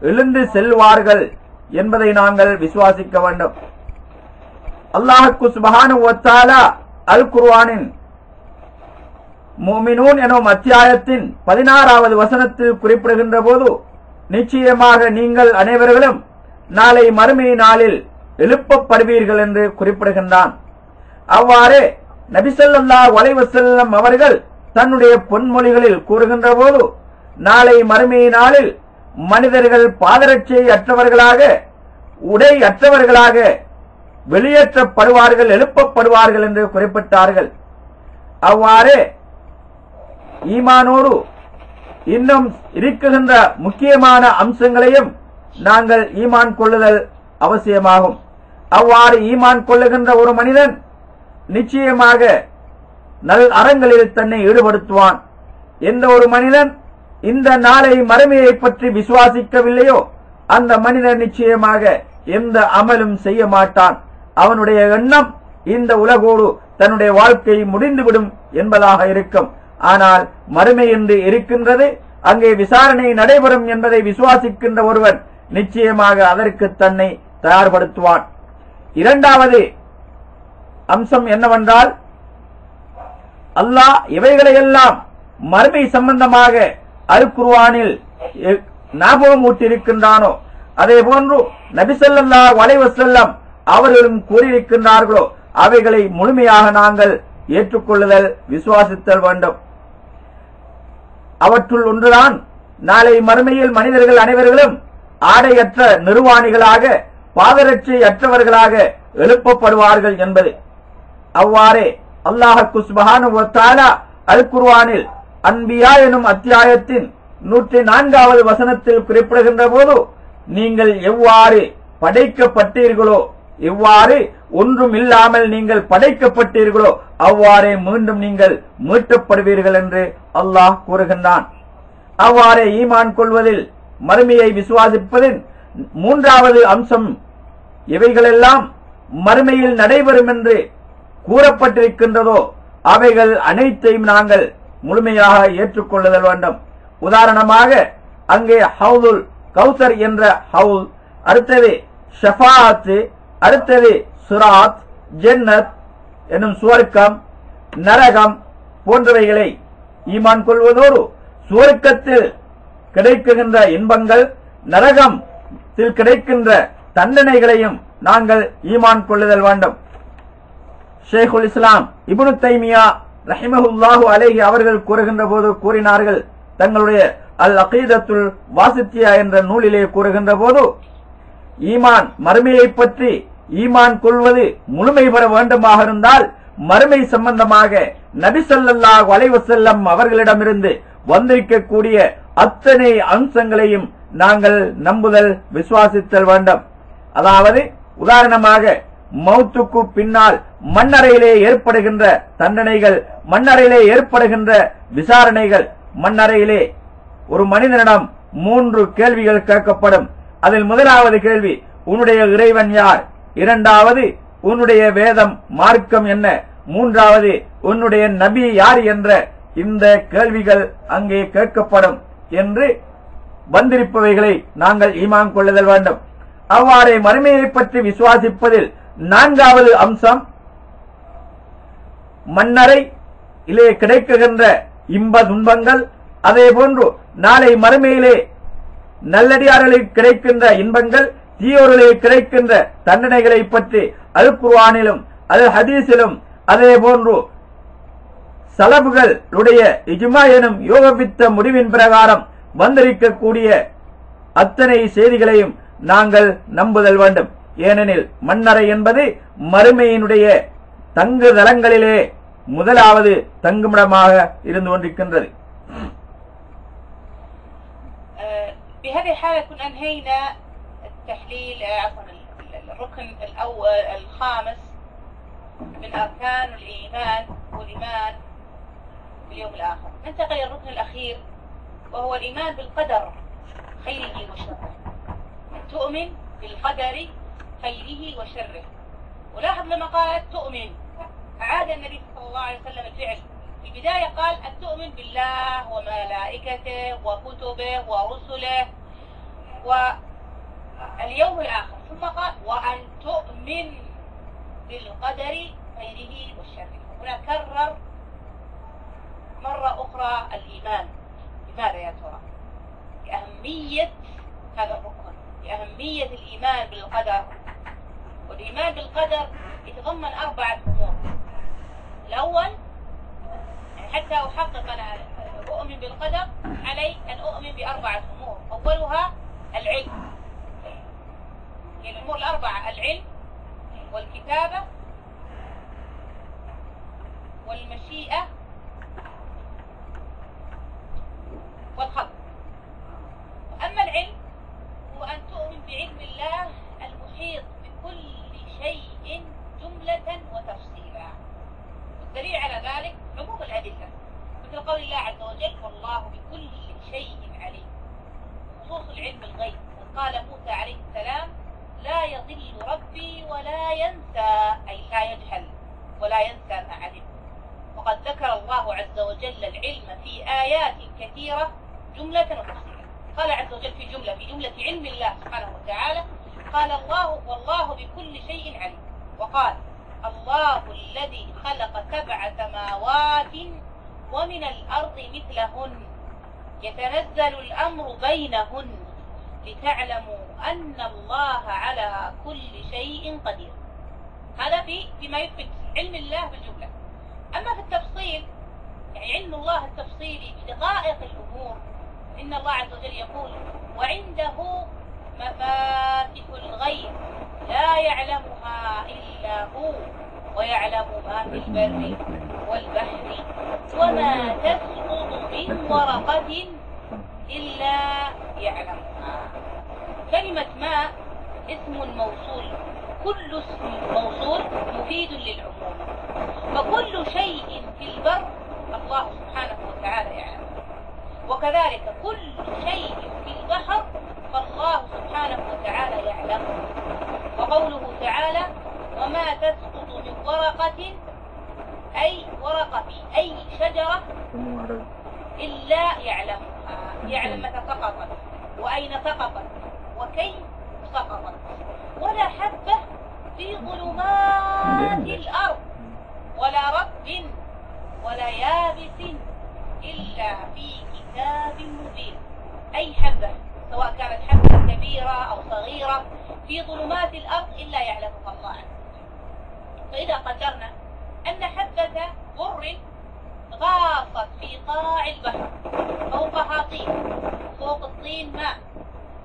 எழுந்து செல்வார்கள் என்பதை நாங்கள் விசுவாசிக்க வேண்டும். அல்லாஹ் சுப்ஹானஹு வ தஆலா அல் குர்ஆனின் முஃமினூன் எனும் அத்தியாயத்தின் 16வது வசனத்தில் குறிப்பிடுகின்ற போது, நிச்சயமாக நீங்கள் அனைவர்களும் நாளை மறுமை நாளில் எழுப்பப்படுவீர்கள் என்று குறிப்பிடுகின்றான். அவ்வாறே நபி ஸல்லல்லாஹு அலைஹி வஸல்லம் அவர்கள் தன்னுடைய பொன்மொழிகளில் கூறுகின்ற போது, நாளை மறுமை நாளில் மனிதர்கள் பாதரட்சை அற்றவர்களாக, உடை அற்றவர்களாக வெளியேற்றப்படுவார்கள், எழுப்பப்படுவார்கள் என்று குறிப்பிட்டார்கள். அவ்வாறு ஈமானோடு இன்னும் இருக்குகின்ற முக்கியமான அம்சங்களையும் நாங்கள் ஈமான் கொள்ளுதல் அவசியமாகும். அவ்வாறு ஈமான் கொள்ளுகின்ற ஒரு மனிதன் நிச்சயமாக நல் அறங்களில் தன்னை ஈடுபடுத்துவான். எந்த ஒரு மனிதன் இந்த நாளை மறுமையை பற்றி விசுவாசிக்கவில்லையோ அந்த மனிதன் நிச்சயமாக எந்த அமலும் செய்ய மாட்டான். அவனுடைய எண்ணம் இந்த உலகோடு தன்னுடைய வாழ்க்கை முடிந்துவிடும் என்பதாக இருக்கும். ஆனால் மறுமை என்று இருக்கின்றது, அங்கே விசாரணை நடைபெறும் என்பதை விசுவாசிக்கின்ற ஒருவன் நிச்சயமாக அதற்கு தன்னை தயார்படுத்துவான். இரண்டாவது அம்சம் என்னவென்றால், அல்லாஹ் இவைகளையெல்லாம் மறுமை சம்பந்தமாக அல் குர்ஆனில் ஞாபகம் ஊட்டியிருக்கின்றானோ அதே போன்று நபி ஸல்லல்லாஹு அலைஹி வஸல்லம் அவர்களும் கூறியிருக்கின்றார்களோ அவைகளை முழுமையாக நாங்கள் ஏற்றுக்கொள்ளுதல், விசுவாசித்தல் வேண்டும். அவற்றுள் ஒன்றுதான் நாளை மறுமையில் மனிதர்கள் அனைவர்களும் ஆடையற்ற நிர்வாணிகளாக, பாதரட்சை அற்றவர்களாக எழுப்பப்படுவார்கள் என்பது. அவ்வாறே அல்லாஹ் சுப்ஹானஹு வ தஆலா அல் குர்ஆனில் அன்பியா எனும் அத்தியாயத்தின் 104வது வசனத்தில் குறிப்பிடுகின்ற போது, நீங்கள் எவ்வாறு படைக்கப்பட்டீர்களோ, எவ்வாறு ஒன்றும் இல்லாமல் நீங்கள் படைக்கப்பட்டீர்களோ அவ்வாறே மீண்டும் நீங்கள் மீட்டப்படுவீர்கள் என்று அல்லாஹ் கூறுகின்றான். அவ்வாறே ஈமான் கொள்வதில், மறுமையை விசுவாசிப்பதின் 3வது அம்சம், இவைகளெல்லாம் மறுமையில் நடைபெறும் என்று கூறப்பட்டிருக்கின்றதோ அவைகள் அனைத்தையும் நாங்கள் முழுமையாக ஏற்றுக்கொள்ளுதல் வேண்டும். உதாரணமாக அங்கே ஹவுதுல் கௌசர் என்ற ஹவுல், அடுத்தது ஷஃபாஅத், அடுத்தது சிராத், ஜன்னத் எனும் சுவர்க்கம், நரகம் போன்றவைகளை ஈமான் கொள்வதோடு சுவர்க்கத்தில் கிடைக்கின்ற இன்பங்கள், நரகத்தில் கிடைக்கின்ற தண்டனைகளையும் நாங்கள் ஈமான் கொள்ளுதல் வேண்டும். ஷேகுல் இஸ்லாம் இப்னு தைமியா ரஹிமஹுல்லாஹு அலைஹி அவர்கள் கூறுகின்ற போது கூறினார்கள், தங்களுடைய அல் அகீதத்துல் வாசித்தியா என்ற நூலிலே கூறுகின்ற போது, ஈமான் மறுமையை பற்றி ஈமான் கொள்வது முழுமை பெற வேண்டுமாக இருந்தால் மறுமை சம்பந்தமாக நபி ஸல்லல்லாஹு அலைஹி வஸல்லம் அவர்களிடமிருந்து வந்திருக்கக்கூடிய அத்தனை அம்சங்களையும் நாங்கள் நம்புதல், விசுவாசித்தல் வேண்டும். அதாவது உதாரணமாக மௌத்துக்கு பின்னால் மண்ணறையிலே ஏற்படுகின்ற தண்டனைகள், மண்ணறையிலே ஏற்படுகின்ற விசாரணைகள். மண்ணறையிலே ஒரு மனிதனிடம் 3 கேள்விகள் கேட்கப்படும். அதில் முதலாவது கேள்வி, உன்னுடைய இறைவன் யார்? இரண்டாவது, உன்னுடைய வேதம் மார்க்கம் என்ன? மூன்றாவது, உன்னுடைய நபி யார் என்ற இந்த கேள்விகள் அங்கே கேட்கப்படும் என்று வந்திருப்பவைகளை நாங்கள் ஈமான் கொள்ளுதல் வேண்டும். அவ்வாறே மறுமையை பற்றி விசுவாசிப்பதில் 4வது அம்சம், மண்ணறை இலே கிடைக்கின்ற இன்ப துன்பங்கள், அதே போன்று நாளை மறுமையிலே நல்லடியார்களுக்கு கிடைக்கின்ற இன்பங்கள், தீயோர்களுக்கு கிடைக்கின்ற தண்டனைகளை பற்றி அல் குர்ஆனிலும் அல் ஹதீஸிலும் அதே போன்று சலபுகளுடைய இஜ்மா எனும் யோகபித்த முடிவின் பிரகாரம் வந்திருக்கக்கூடிய அத்தனை செய்திகளையும் நாங்கள் நம்புதல் வேண்டும். ஏனெனில் மண்ணறை என்பது மறுமையினுடைய தங்குதலங்களிலே முதலாவது தங்குமிடமாக இருந்து கொண்டிருக்கின்றது. بهذه الحالة كنا أنهينا التحليل عفوا الركن الأول الخامس من أركان الإيمان والإيمان باليوم الآخر. ننتقل إلى الركن الأخير وهو الإيمان بالقدر خيره وشره. تؤمن بالقدر خيره وشره. ولاحظ لما قالت تؤمن أعاد النبي صلى الله عليه وسلم الفعل. في البداية قال أن تؤمن بالله وملائكته وكتبه ورسله واليوم الآخر، ثم قال وأن تؤمن بالقدر خيره وشره. هنا كرر مرة أخرى الإيمان. لماذا يا ترى؟ لأهمية هذا الركن، لأهمية الإيمان بالقدر. والإيمان بالقدر يتضمن 4 أمور. الأول حتى أحقق أنا أؤمن بالقدر علي أن أؤمن ب4 أمور. أولها العلم، الأمور ال4: العلم والكتابة والمشيئة والخلق. أما العلم هو أن تؤمن بعلم الله المحيط بكل شيء جملة وتفصيلا. والدليل على ذلك عموم الأدلة، مثل قول الله عز وجل والله بكل شيء عليم. خصوص العلم الغيب، قال موسى عليه السلام لا يضل ربي ولا ينسى، أي لا يجهل ولا ينسى ما علم. وقد ذكر الله عز وجل العلم في آيات كثيرة جملة وتفصيلا. قال عز وجل في جملة علم الله سبحانه وتعالى، قال الله والله بكل شيء عليم. وقال الله الذي خلق 7 سماوات ومن الأرض مثلهن يتنزل الأمر بينهن لتعلموا أن الله على كل شيء قدير. هذا فيما يثبت علم الله بالجملة. أما في التفصيل، يعني علم الله التفصيلي بدقائق الأمور، إن الله عز وجل يقول وعنده مفاتح الغيب لا يعلمها إلا هو ويعلم ما في البر والبحر وما تسقط من ورقة إلا يعلمها. كلمة ما اسم موصول، كل اسم موصول مفيد للعموم، فكل شيء في البر الله سبحانه وتعالى يعلم، وكذلك كل شيء في البحر فالله سبحانه وتعالى يعلمه. وقوله تعالى وما تسقط من ورقة، أي ورقة أي شجرة إلا يعلمها، يعلم متى سقطت وأين سقطت وكيف سقطت. ولا حبة في ظلمات الأرض ولا رطب ولا يابس إلا في كتاب مبين. أي حبة سواء كانت حبة كبيرة أو صغيرة في ظلمات الأرض إلا يعلمها الله. فإذا قدرنا أن حبة بر غاصت في قاع البحر فوقها طين، فوق الطين ماء،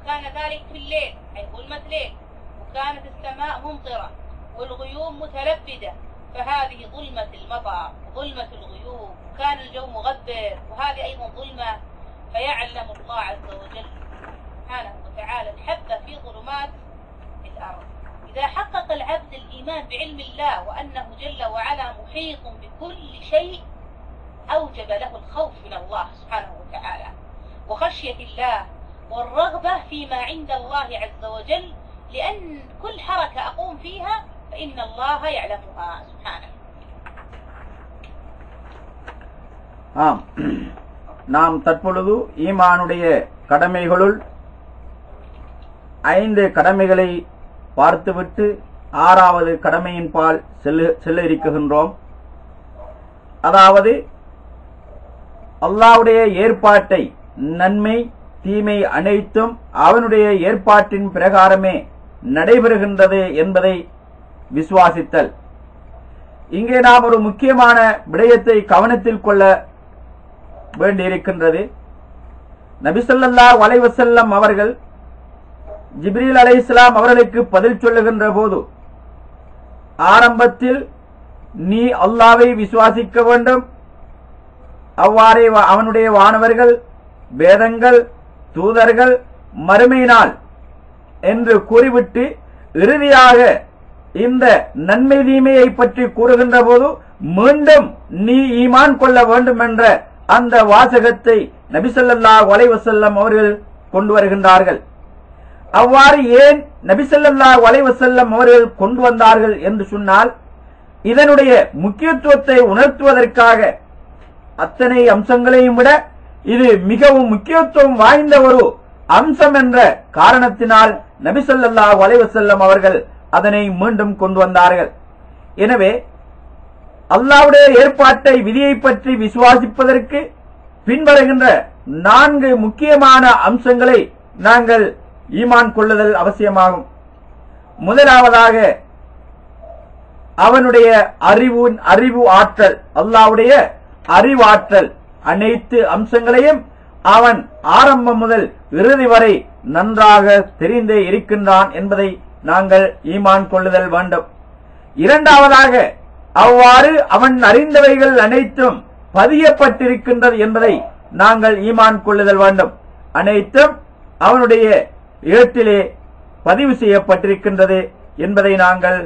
كان ذلك في الليل أي ظلمة ليل، وكانت السماء ممطرة والغيوم متلبدة، فهذه ظلمة المطر، ظلمة الغيوم، كان الجو مغبر، وهذه أيضا ظلمة. فيعلم الله عز وجل سبحانه وتعالى الحبة في ظلمات الأرض. إذا حقق العبد الإيمان بعلم الله وأنه جل وعلا محيط بكل شيء أوجب له الخوف من الله سبحانه وتعالى وخشية الله والرغبة فيما عند الله عز وجل، لأن كل حركة أقوم فيها فإن الله يعلمها سبحانه. ஆம், நாம் தற்பொழுது ஈமானுடைய கடமைகளுள் 5 கடமைகளை பார்த்துவிட்டு 6வது கடமையின் பால் செல்ல இருக்கின்றோம். அதாவது அல்லாஹ்வுடைய ஏற்பாட்டை, நன்மை தீமை அனைத்தும் அவனுடைய ஏற்பாட்டின் பிரகாரமே நடைபெறுகின்றது என்பதை விசுவாசித்தல். இங்கே நாம் ஒரு முக்கியமான விடயத்தை கவனத்தில் கொள்ள வேண்டியிருக்கின்றது. நபி ஸல்லல்லாஹு அலைஹி வஸல்லம் அவர்கள் ஜிப்ரீல் அலைஹிஸ்ஸலாம் அவர்களுக்கு பதில் சொல்லுகின்ற போது ஆரம்பத்தில் நீ அல்லாஹ்வை விசுவாசிக்க வேண்டும், அவ்வாறே அவனுடைய வானவர்கள், வேதங்கள், தூதர்கள், மறுமை நாள் என்று கூறிவிட்டு இறுதியாக இந்த நன்மை தீமையை பற்றி கூறுகின்ற போது மீண்டும் நீ ஈமான் கொள்ள வேண்டும் என்ற அந்த வாசகத்தை நபி ஸல்லல்லாஹு அலைஹி வஸல்லம் அவர்கள் கொண்டு வருகின்றார்கள். அவ்வாறு ஏன் நபி ஸல்லல்லாஹு அலைஹி வஸல்லம் அவர்கள் கொண்டு வந்தார்கள் என்று சொன்னால், இதனுடைய முக்கியத்துவத்தை உணர்த்துவதற்காக. அத்தனை அம்சங்களையும் விட இது மிகவும் முக்கியத்துவம் வாய்ந்த ஒரு அம்சம் என்ற காரணத்தினால் நபி ஸல்லல்லாஹு அலைஹி வஸல்லம் அவர்கள் அதனை மீண்டும் கொண்டு வந்தார்கள். எனவே அல்லாஹ்வுடைய ஏற்பாட்டை, விதியை பற்றி விசுவாசிப்பதற்கு பின்வருகின்ற 4 முக்கியமான அம்சங்களை நாங்கள் ஈமான் கொள்ளுதல் அவசியமாகும். முதலாவதாக அவனுடைய அறிவு ஆற்றல், அல்லாஹ்வுடைய அறிவாற்றல், அனைத்து அம்சங்களையும் அவன் ஆரம்பம் முதல் இறுதி வரை நன்றாக தெரிந்தே இருக்கின்றான் என்பதை நாங்கள் ஈமான் கொள்ளுதல் வேண்டும். இரண்டாவதாக அவ்வாறு அவன் அறிந்தவைகள் அனைத்தும் பதியப்பட்டிருக்கின்றது என்பதை நாங்கள் ஈமான் கொள்ளுதல் வேண்டும். அனைத்தும் அவனுடைய ஏட்டிலே பதிவு செய்யப்பட்டிருக்கின்றது என்பதை நாங்கள்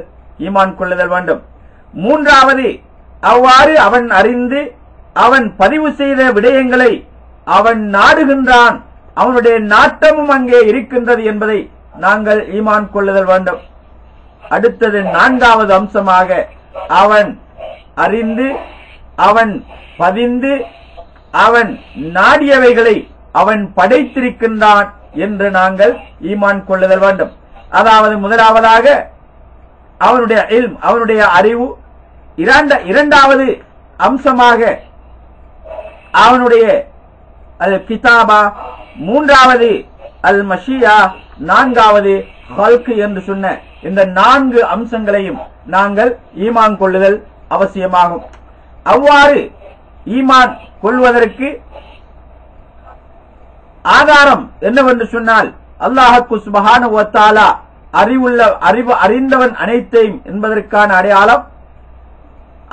ஈமான் கொள்ளுதல் வேண்டும். மூன்றாவது, அவ்வாறு அவன் அறிந்து அவன் பதிவு செய்த விடயங்களை அவன் நாடுகின்றான், அவனுடைய நாட்டமும் அங்கே இருக்கின்றது என்பதை நாங்கள் ஈமான் கொள்ளுதல் வேண்டும். அடுத்தது 4வது அம்சமாக அவன் அறிந்து அவன் பதிந்து அவன் நாடியவைகளை அவன் படைத்திருக்கின்றான் என்று நாங்கள் ஈமான் கொள்ளுதல் வேண்டும். அதாவது முதலாவதாக அவனுடைய இல்ம், அவனுடைய அறிவு. இரண்டாவது அம்சமாக அவனுடைய அல் கிதாபா, மூன்றாவது அல் மஷியா, 4வது ஹல்க் என்று சொன்ன இந்த 4 அம்சங்களையும் நாங்கள் ஈமான் கொள்ளுதல் அவசியமாகும். அவ்வாறு ஈமான் கொள்வதற்கு ஆதாரம் என்னவென்று சொன்னால், அல்லாஹ் சுப்ஹானஹு வ தஆலா அறிந்தவன் அனைத்தையும் என்பதற்கான அடையாளம்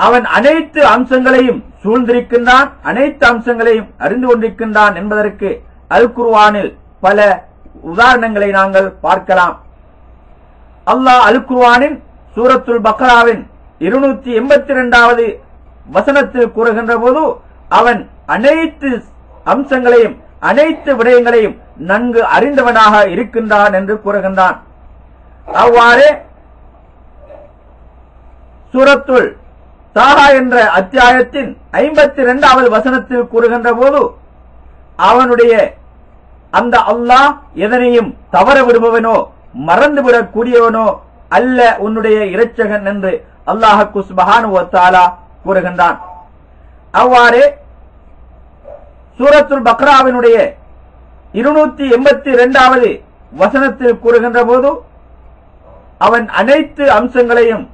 அவன் அனைத்து அம்சங்களையும் சூழ்ந்திருக்கின்றான், அனைத்து அம்சங்களையும் அறிந்து கொண்டிருக்கின்றான் என்பதற்கு அல் குர்ஆனில் பல உதாரணங்களை நாங்கள் பார்க்கலாம். அல்லாஹ் அல் குர்ஆனின் சூரத்துல் பக்ராவின் 282வது வசனத்தில் கூறுகின்ற போது அவன் அனைத்து அம்சங்களையும் அனைத்து விடயங்களையும் நன்கு அறிந்தவனாக இருக்கின்றான் என்று கூறுகின்றான். அவ்வாறு சூரத்துல் தாஹா என்ற அத்தியாயத்தின் 52வது வசனத்தில் கூறுகின்ற போது அவனுடைய அந்த அல்லாஹ் எதனையும் தவற விடுபவனோ மறந்துவிடக் கூடியவனோ அல்ல உன்னுடைய இரட்சகன் என்று அல்லாஹ் சுப்ஹானஹு வ தஆலா கூறுகின்றான். அவ்வாறே சூரத்துல் பக்ராவினுடைய 282வது வசனத்தில் கூறுகின்ற போது அவன் அனைத்து அம்சங்களையும்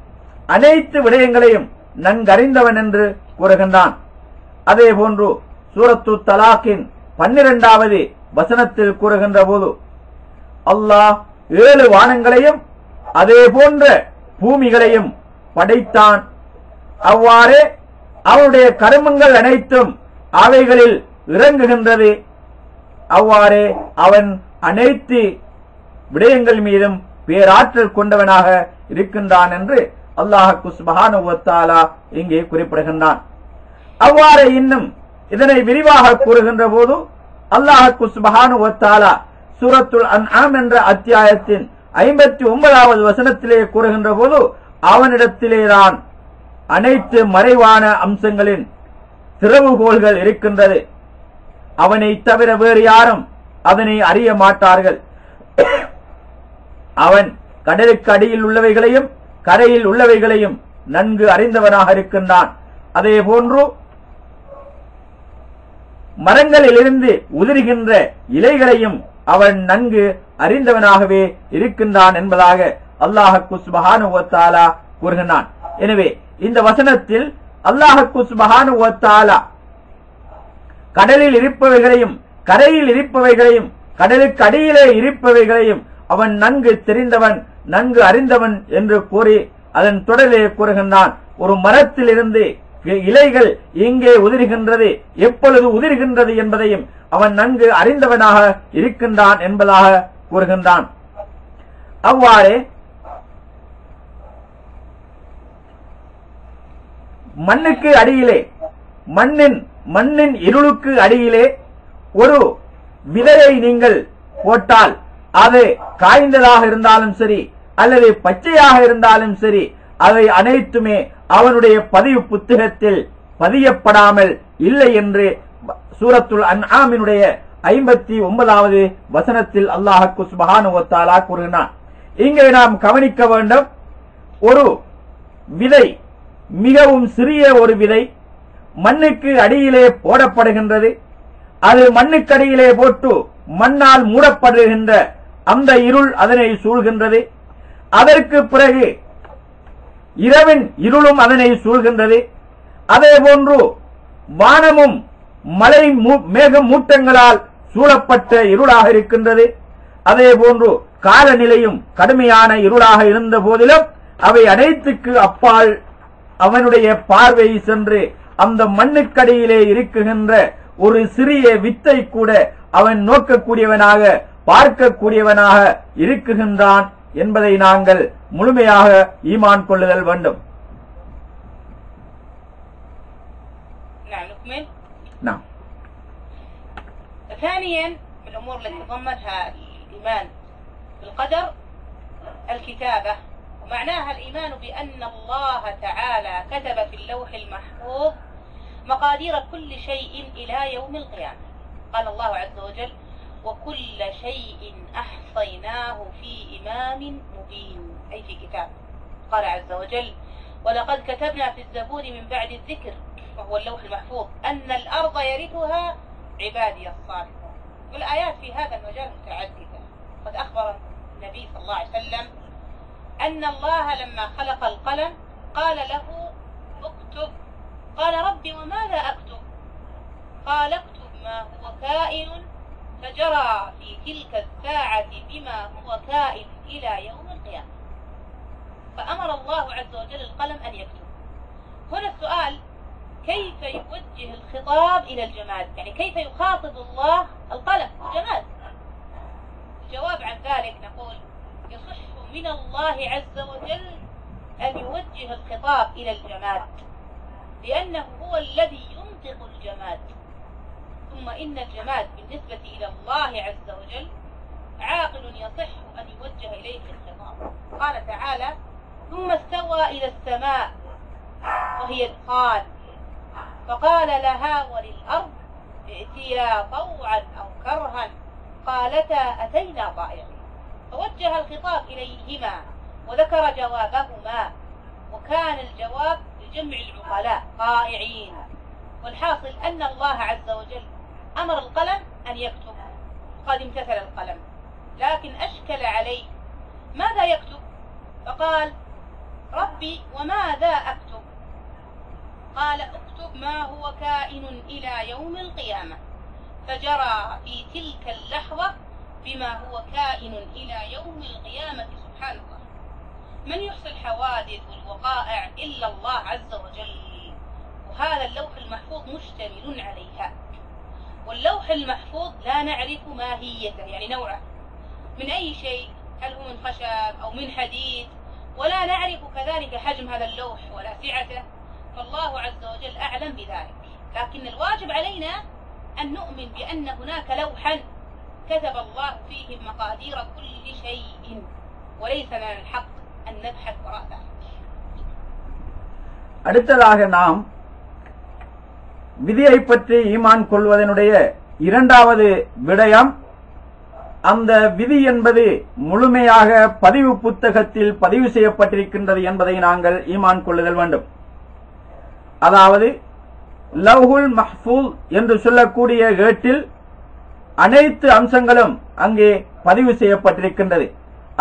அனைத்து விடயங்களையும் நன்கறிந்தவன் என்று கூறுகின்றான். அதே போன்று சூரத்து தலாக்கின் 12வது வசனத்தில் கூறுகின்ற போது அல்லாஹ் 7 வானங்களையும் அதே போன்ற பூமிகளையும் படைத்தான். அவ்வாறே அவனுடைய கர்மங்கள் அனைத்தும் அவைகளில் இறங்குகின்றது. அவ்வாறே அவன் அனைத்து விடயங்கள் மீதும் பேராற்றல் கொண்டவனாக இருக்கின்றான் என்று அல்லாஹ் சுப்ஹானஹு வ தஆலா இங்கே குறிப்பிடுகின்றான். அவ்வாறே இன்னும் இதனை விரிவாக கூறுகின்ற போது அல்லாஹ் சுப்ஹானஹு வ தஆலா சூரத்துல் அன்ஆம் என்ற அத்தியாயத்தின் 59வது வசனத்திலே கூறுகின்ற போது அவனிடத்திலேதான் அனைத்து மறைவான அம்சங்களின் திறவுகோள்கள் இருக்கின்றது. அவனை தவிர வேறு யாரும் அதனை அறிய மாட்டார்கள். அவன் கடலுக்கு அடியில் உள்ளவைகளையும் கரையில் உள்ளவைகளையும் நன்கு அறிந்தவனாக இருக்கின்றான். அதே போன்று மரங்களிலிருந்து உதிர்கின்ற இலைகளையும் அவன் நன்கு அறிந்தவனாகவே இருக்கின்றான் என்பதாக அல்லாஹ் சுப்ஹானஹு வ தஆலா கூறுகின்றான். எனவே இந்த வசனத்தில் அல்லாஹ் சுப்ஹானஹு வ தஆலா கடலில் இருப்பவைகளையும் கரையில் இருப்பவைகளையும் கடலுக்கு அடியிலே இருப்பவைகளையும் அவன் நன்கு தெரிந்தவன் நன்கு அறிந்தவன் என்று கூறி அதன் தொடரிலே கூறுகின்றான். ஒரு மரத்திலிருந்து இலைகள் எங்கே உதிர்கின்றது எப்பொழுது உதிர்கின்றது என்பதையும் அவன் நன்கு அறிந்தவனாக இருக்கின்றான் என்பதாக கூறுகின்றான். அவ்வாறே மண்ணுக்கு அடியிலே மண்ணின் இருளுக்கு அடியிலே ஒரு விதையை நீங்கள் போட்டால் அது காய்ந்ததாக இருந்தாலும் சரி அல்லது பச்சையாக இருந்தாலும் சரி அவை அனைத்துமே அவனுடைய பதிவு புத்தகத்தில் பதியப்படாமல் இல்லை என்று சூரத்துல் அன்ஆமினுடைய 59வது வசனத்தில் அல்லாஹ் சுப்ஹானஹு வ தஆலா கூறுகிறான். இங்கே நாம் கவனிக்க வேண்டும், ஒரு விதை மிகவும் சிறிய ஒரு விதை மண்ணுக்கு அடியிலே போடப்படுகின்றது. அது மண்ணுக்கு அடியிலே போட்டு மண்ணால் மூடப்படுகின்ற அந்த இருள் அதனை சூழ்கின்றது. அதற்கு பிறகு இரவின் இருளும் அதனை சூழ்கின்றது. அதே போன்று வானமும் மழை மேக மூட்டங்களால் சூழப்பட்ட இருளாக இருக்கின்றது. அதே போன்று காலநிலையும் கடுமையான இருளாக இருந்த போதிலும் அவை அனைத்துக்கு அப்பால் அவனுடைய பார்வை சென்று அந்த மண்ணுக்கடியிலே இருக்குகின்ற ஒரு சிறிய வித்தை கூட அவன் நோக்கக்கூடியவனாக பார்க்கக்கூடியவனாக இருக்குகின்றான் என்பதை நாங்கள் முழுமையாக ஈமான் கொள்ளுதல் வேண்டும். نعم. ثانيا من الأمور التي تضمنها الإيمان بالقدر الكتابة، ومعناها الإيمان بأن الله تعالى كتب في اللوح المحفوظ مقادير كل شيء إلى يوم القيامة. قال الله عز وجل: وكل شيء أحصيناه في إمام مبين، أي في كتاب. قال عز وجل: ولقد كتبنا في الزبور من بعد الذكر، وهو اللوح المحفوظ، أن الأرض يرثها عبادي الصالحون. والآيات في هذا المجال متعددة. قد أخبر النبي صلى الله عليه وسلم أن الله لما خلق القلم قال له: اكتب. قال: ربي وماذا أكتب؟ قال: اكتب ما هو كائن، فجرى في تلك الساعة بما هو كائن إلى يوم القيامة. فأمر الله عز وجل القلم أن يكتب. هنا السؤال: كيف يوجه الخطاب إلى الجماد؟ يعني كيف يخاطب الله القلم الجماد؟ الجواب عن ذلك نقول: يصح من الله عز وجل أن يوجه الخطاب إلى الجماد، لأنه هو الذي ينطق الجماد. ثم إن الجماد بالنسبة إلى الله عز وجل عاقل يصح أن يوجه إليه الخطاب. قال تعالى: ثم استوى إلى السماء وهي دخان فقال لها وللأرض ائتيا طوعا أو كرها قالتا أتينا طائعين. فوجه الخطاب إليهما وذكر جوابهما، وكان الجواب لجمع العقلاء طائعين. والحاصل أن الله عز وجل أمر القلم أن يكتب، قد امتثل القلم، لكن أشكل عليه ماذا يكتب؟ فقال: ربي وماذا أكتب؟ قال: اكتب ما هو كائن إلى يوم القيامة. فجرى في تلك اللحظة بما هو كائن إلى يوم القيامة. سبحان الله، من يحصي الحوادث والوقائع إلا الله عز وجل، وهذا اللوح المحفوظ مشتمل عليها. واللوح المحفوظ لا نعرف ماهيته، يعني نوعه من أي شيء، هل هو من خشب أو من حديد، ولا نعرف كذلك حجم هذا اللوح ولا سعته، فالله عز وجل أعلم بذلك. لكن الواجب علينا أن نؤمن بأن هناك لوحا كتب الله فيه مقادير كل شيء، وليس من الحق أن نبحث وراء ذلك. அடுத்ததாக நாம் விதியை பற்றி ஈமான் கொள்வதனுடைய இரண்டாவது விடயம், அந்த விதி என்பது முழுமையாக பதிவு புத்தகத்தில் பதிவு செய்யப்பட்டிருக்கின்றது என்பதை நாங்கள் ஈமான் கொள்ளுதல் வேண்டும். அதாவது லவ்ஹுல் மஹ்ஃபூஸ் என்று சொல்லக்கூடிய ஏட்டில் அனைத்து அம்சங்களும் அங்கே பதிவு செய்யப்பட்டிருக்கின்றது.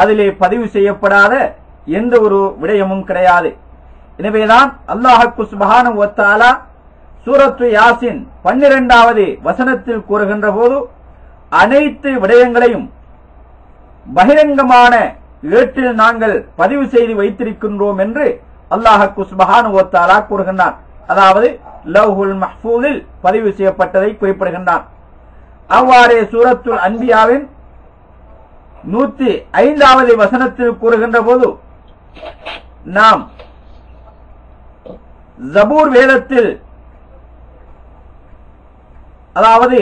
அதிலே பதிவு செய்யப்படாத எந்த ஒரு விடயமும் கிடையாது. எனவேதான் அல்லாஹ் சுப்ஹானஹு வ தஆலா சூரத்து யாசின் 12வது வசனத்தில் கூறுகின்ற போது அனைத்து விடயங்களையும் பகிரங்கமான ஏட்டில் நாங்கள் பதிவு செய்து வைத்திருக்கின்றோம் என்று அல்லாஹ் சுப்ஹானஹு வ தஆலா கூறுகின்றான். அதாவது லவ்ஹுல் மஹ்ஃபூஸில் பதிவு செய்யப்பட்டதை குறிப்பிடுகின்றான். அவ்வாறே சூரத்துல் அன்பியாவின் 105வது வசனத்தில் கூறுகின்ற போது நாம் ஜபூர் வேதத்தில், அதாவது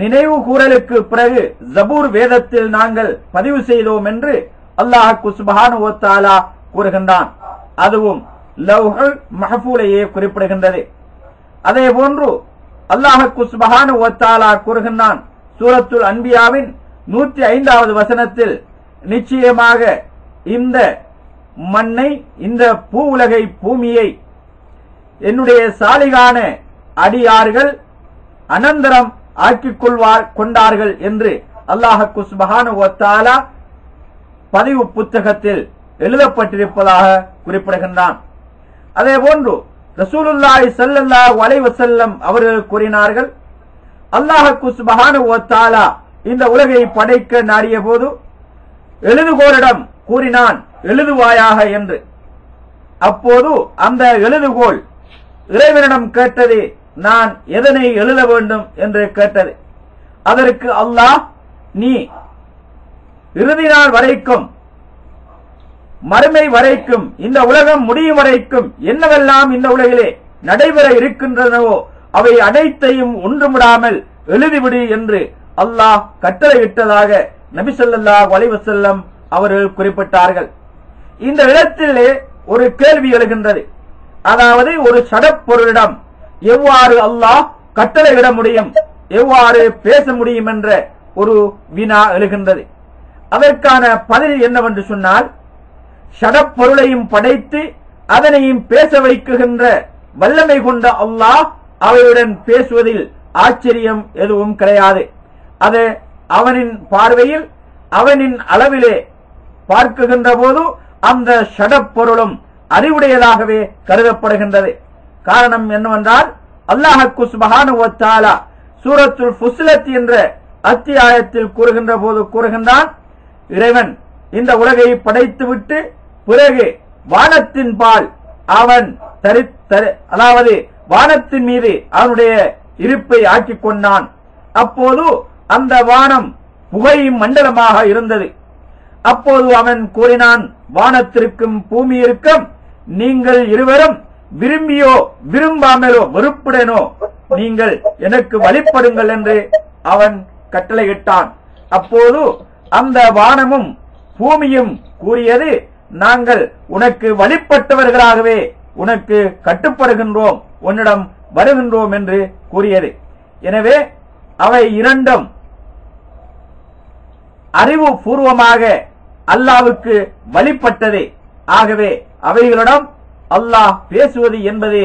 நினைவு கூறலுக்கு பிறகு ஜபூர் வேதத்தில் நாங்கள் பதிவு செய்தோம் என்று அல்லாஹ் சுப்ஹானஹு வ தஆலா கூறுகின்றான். அதுவும் லவ்ஹுல் மஹ்ஃபூலையே குறிப்பிடுகின்றது. அதே போன்று அல்லாஹ் சுப்ஹானஹு வ தஆலா கூறுகின்றான் சூரத்துல் அன்பியாவின் 105வது வசனத்தில், நிச்சயமாக இந்த மண்ணை, இந்த பூ உலகை, பூமியை என்னுடைய சாலிகான அடியார்கள் அனந்தரம் ஆக்கிக் கொண்டார்கள் என்று அல்லாஹ் சுப்ஹானஹு வ தஆலா பதிவு புத்தகத்தில் எழுதப்பட்டிருப்பதாக குறிப்பிடுகின்றான். அதே போன்று ரசூலுல்லாஹி ஸல்லல்லாஹு அலைஹி வஸல்லம் அவர்கள் கூறினார்கள், அல்லாஹ் சுப்ஹானஹு வ தஆலா இந்த உலகை படைக்க நாடிய போது எழுதுகோலிடம் கூறினான், எழுதுவாயாக என்று. அப்போது அந்த எழுதுகோல் இறைவனிடம் கேட்டது, நான் எதனை எழுத வேண்டும் என்று கேட்டது. அதற்கு அல்லாஹ், நீ இறுதி நாள் வரைக்கும், மறுமை வரைக்கும், இந்த உலகம் முடியும் வரைக்கும் என்னவெல்லாம் இந்த உலகிலே நடைபெற இருக்கின்றனவோ அவை அனைத்தையும் ஒன்றுமிடாமல் எழுதிவிடு என்று அல்லாஹ் கட்டளையிட்டதாக நபி ஸல்லல்லாஹு அலைஹி வஸல்லம் அவர்கள் குறிப்பிட்டார்கள். இந்த இடத்திலே ஒரு கேள்வி எழுகின்றது. அதாவது ஒரு சடப்பொருளிடம் எவ்வாறு அல்லாஹ் கட்டளையிட முடியும், எவ்வாறு பேச முடியும் என்ற ஒரு வினா எழுகின்றது. அதற்கான பதில் என்னவென்று சொன்னால், சடப்பொருளையும் படைத்து அதனையும் பேச வைக்குகின்ற வல்லமை கொண்ட அல்லாஹ் அவையுடன் பேசுவதில் ஆச்சரியம் எதுவும் கிடையாது. அது அவனின் பார்வையில், அவனின் அளவிலே பார்க்குகின்ற போது அந்த சடப்பொருளும் அறிவுடையதாகவே கருதப்படுகின்றது. காரணம் என்னவென்றால், அல்லாஹ் சுப்ஹானஹு வ தஆலா சூரத்துல் ஃபுஸ்ஸலத் என்ற அத்தியாயத்தில் கூறுகின்ற போது கூறுகின்றான், இறைவன் இந்த உலகை படைத்துவிட்டு பிறகு வானத்தின் பால் அவன் அதாவது வானத்தின் மீது அவனுடைய இருப்பை ஆக்கிக் கொண்டான். அப்போது அந்த வானம் புகை மண்டலமாக இருந்தது. அப்போது அவன் கூறினான், வானத்திற்கும் பூமியிற்கும் நீங்கள் இருவரும் விரும்பியோ விரும்பாமலோ வெறுப்புடனோ நீங்கள் எனக்கு வழிபடுங்கள் என்று அவன் கட்டளையிட்டான். அப்போது அந்த வானமும் பூமியும் கூறியது, நாங்கள் உனக்கு வழிபட்டவர்களாகவே உனக்கு கட்டுப்படுகின்றோம், உன்னிடம் வருகின்றோம் என்று கூறியது. எனவே அவை இரண்டும் அறிவு பூர்வமாக அல்லாஹ்வுக்கு வழிபட்டதே. ஆகவே அவைகளிடம் அல்லாஹ் பேசுவது என்பது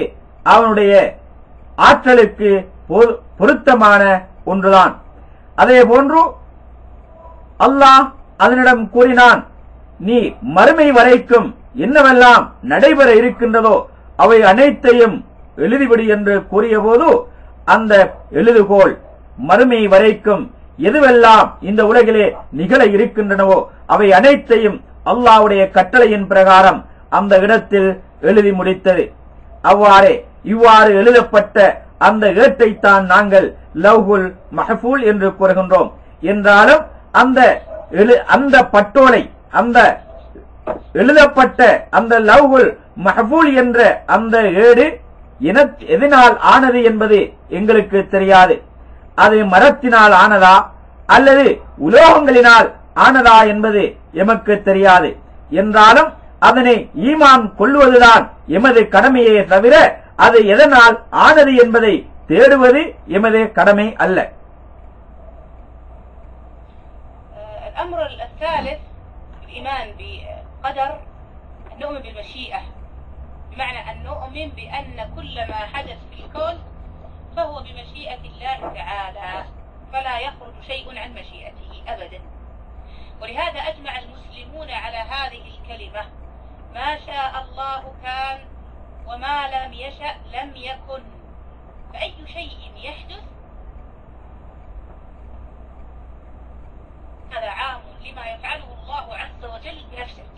அவனுடைய ஆற்றலுக்கு பொருத்தமான ஒன்றுதான். அதே போன்று அல்லாஹ் அதனிடம் கூறினான், நீ மறுமை வரைக்கும் என்னவெல்லாம் நடைபெற இருக்கின்றதோ அவை அனைத்தையும் எழுதிவிடு என்று கூறிய போது அந்த எழுதுகோள் மறுமை வரைக்கும் எதுவெல்லாம் இந்த உலகிலே நிகழ இருக்கின்றனவோ அவை அனைத்தையும் அல்லாஹ்வுடைய கட்டளையின் பிரகாரம் அந்த இடத்தில் எழுதி முடித்தது. இவ்வாறு எழுதப்பட்ட அந்த ஏட்டைத்தான் நாங்கள் லவ்ஹுல் மஹ்ஃபூல் என்று கூறுகின்றோம். என்றாலும் அந்த பட்டோலை, அந்த எழுதப்பட்ட அந்த லவ்ஹுல் மஹ்ஃபூல் என்ற அந்த ஏடு எதனால் ஆனது என்பது எங்களுக்கு தெரியாது. அது மரத்தினால் ஆனதா அல்லது உலோகங்களினால் ஆனதா என்பது எமக்கு தெரியாது. என்றாலும் அதனை ஈமான் கொள்வதுதான் எமது கடமையே தவிர அது எதனால் ஆனது என்பதை தேடுவது எமது கடமை அல்ல. الأمر الثالث الإيمان بقدر أن نؤمن بالمشيئة، بمعنى أن نؤمن بأن كل ما حدث في الكون فهو بمشيئة الله تعالى، فلا يخرج شيء عن مشيئته أبدا. ولهذا أجمع المسلمون على هذه الكلمة: ما شاء الله كان وما لم يشأ لم يكن. فأي شيء يحدث هذا عام لما يفعله الله عز وجل بنفسه،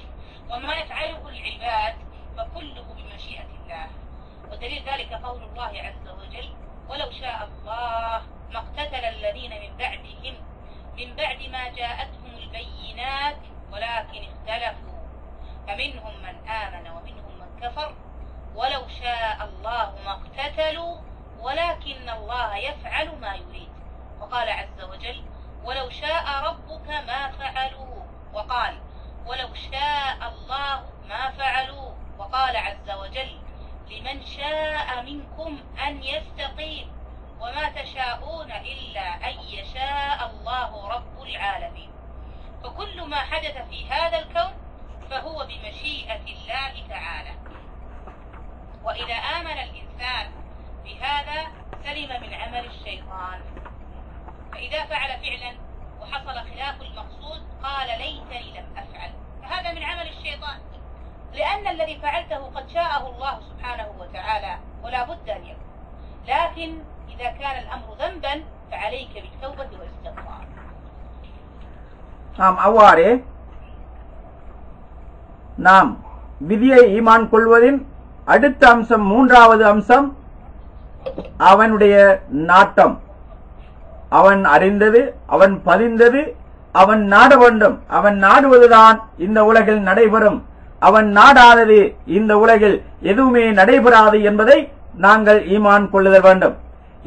وما يفعله العباد فكله بمشيئة الله. ودليل ذلك قول الله عز وجل: ولو شاء الله ما اقتتل الذين من بعدهم من بعد ما جاءتهم البينات ولكن اختلفوا فمنهم من آمن ومنهم من كفر ولو شاء الله ما اقتتلوا ولكن الله يفعل ما يريد. وقال عز وجل: ولو شاء ربك ما فعلوه. وقال: ولو شاء الله ما فعلوه. وقال عز وجل: لمن شاء منكم أن يستقيم وما تشاءون إلا أن يشاء الله رب العالمين. فكل ما حدث في هذا الكون فهو بمشيئة الله تعالى. وإذا آمن الإنسان بهذا سلم من عمل الشيطان، فإذا فعل فعلا وحصل خلاف المقصود قال: ليتني لم أفعل، فهذا من عمل الشيطان، لأن الذي فعلته قد شاءه الله سبحانه وتعالى ولا بد أن يكون. لكن إذا كان الأمر ذنبا فعليك بالتوبة والاستغفار. அவ்வாறே நாம் விதியை ஈமான் கொள்வதின் அடுத்த அம்சம், மூன்றாவது அம்சம் அவனுடைய நாட்டம். அவன் அறிந்தது, அவன் பதிந்தது, அவன் நாட வேண்டும். அவன் நாடுவதுதான் இந்த உலகில் நடைபெறும். அவன் நாடாதது இந்த உலகில் எதுவுமே நடைபெறாது என்பதை நாங்கள் ஈமான் கொள்ளுதல் வேண்டும்.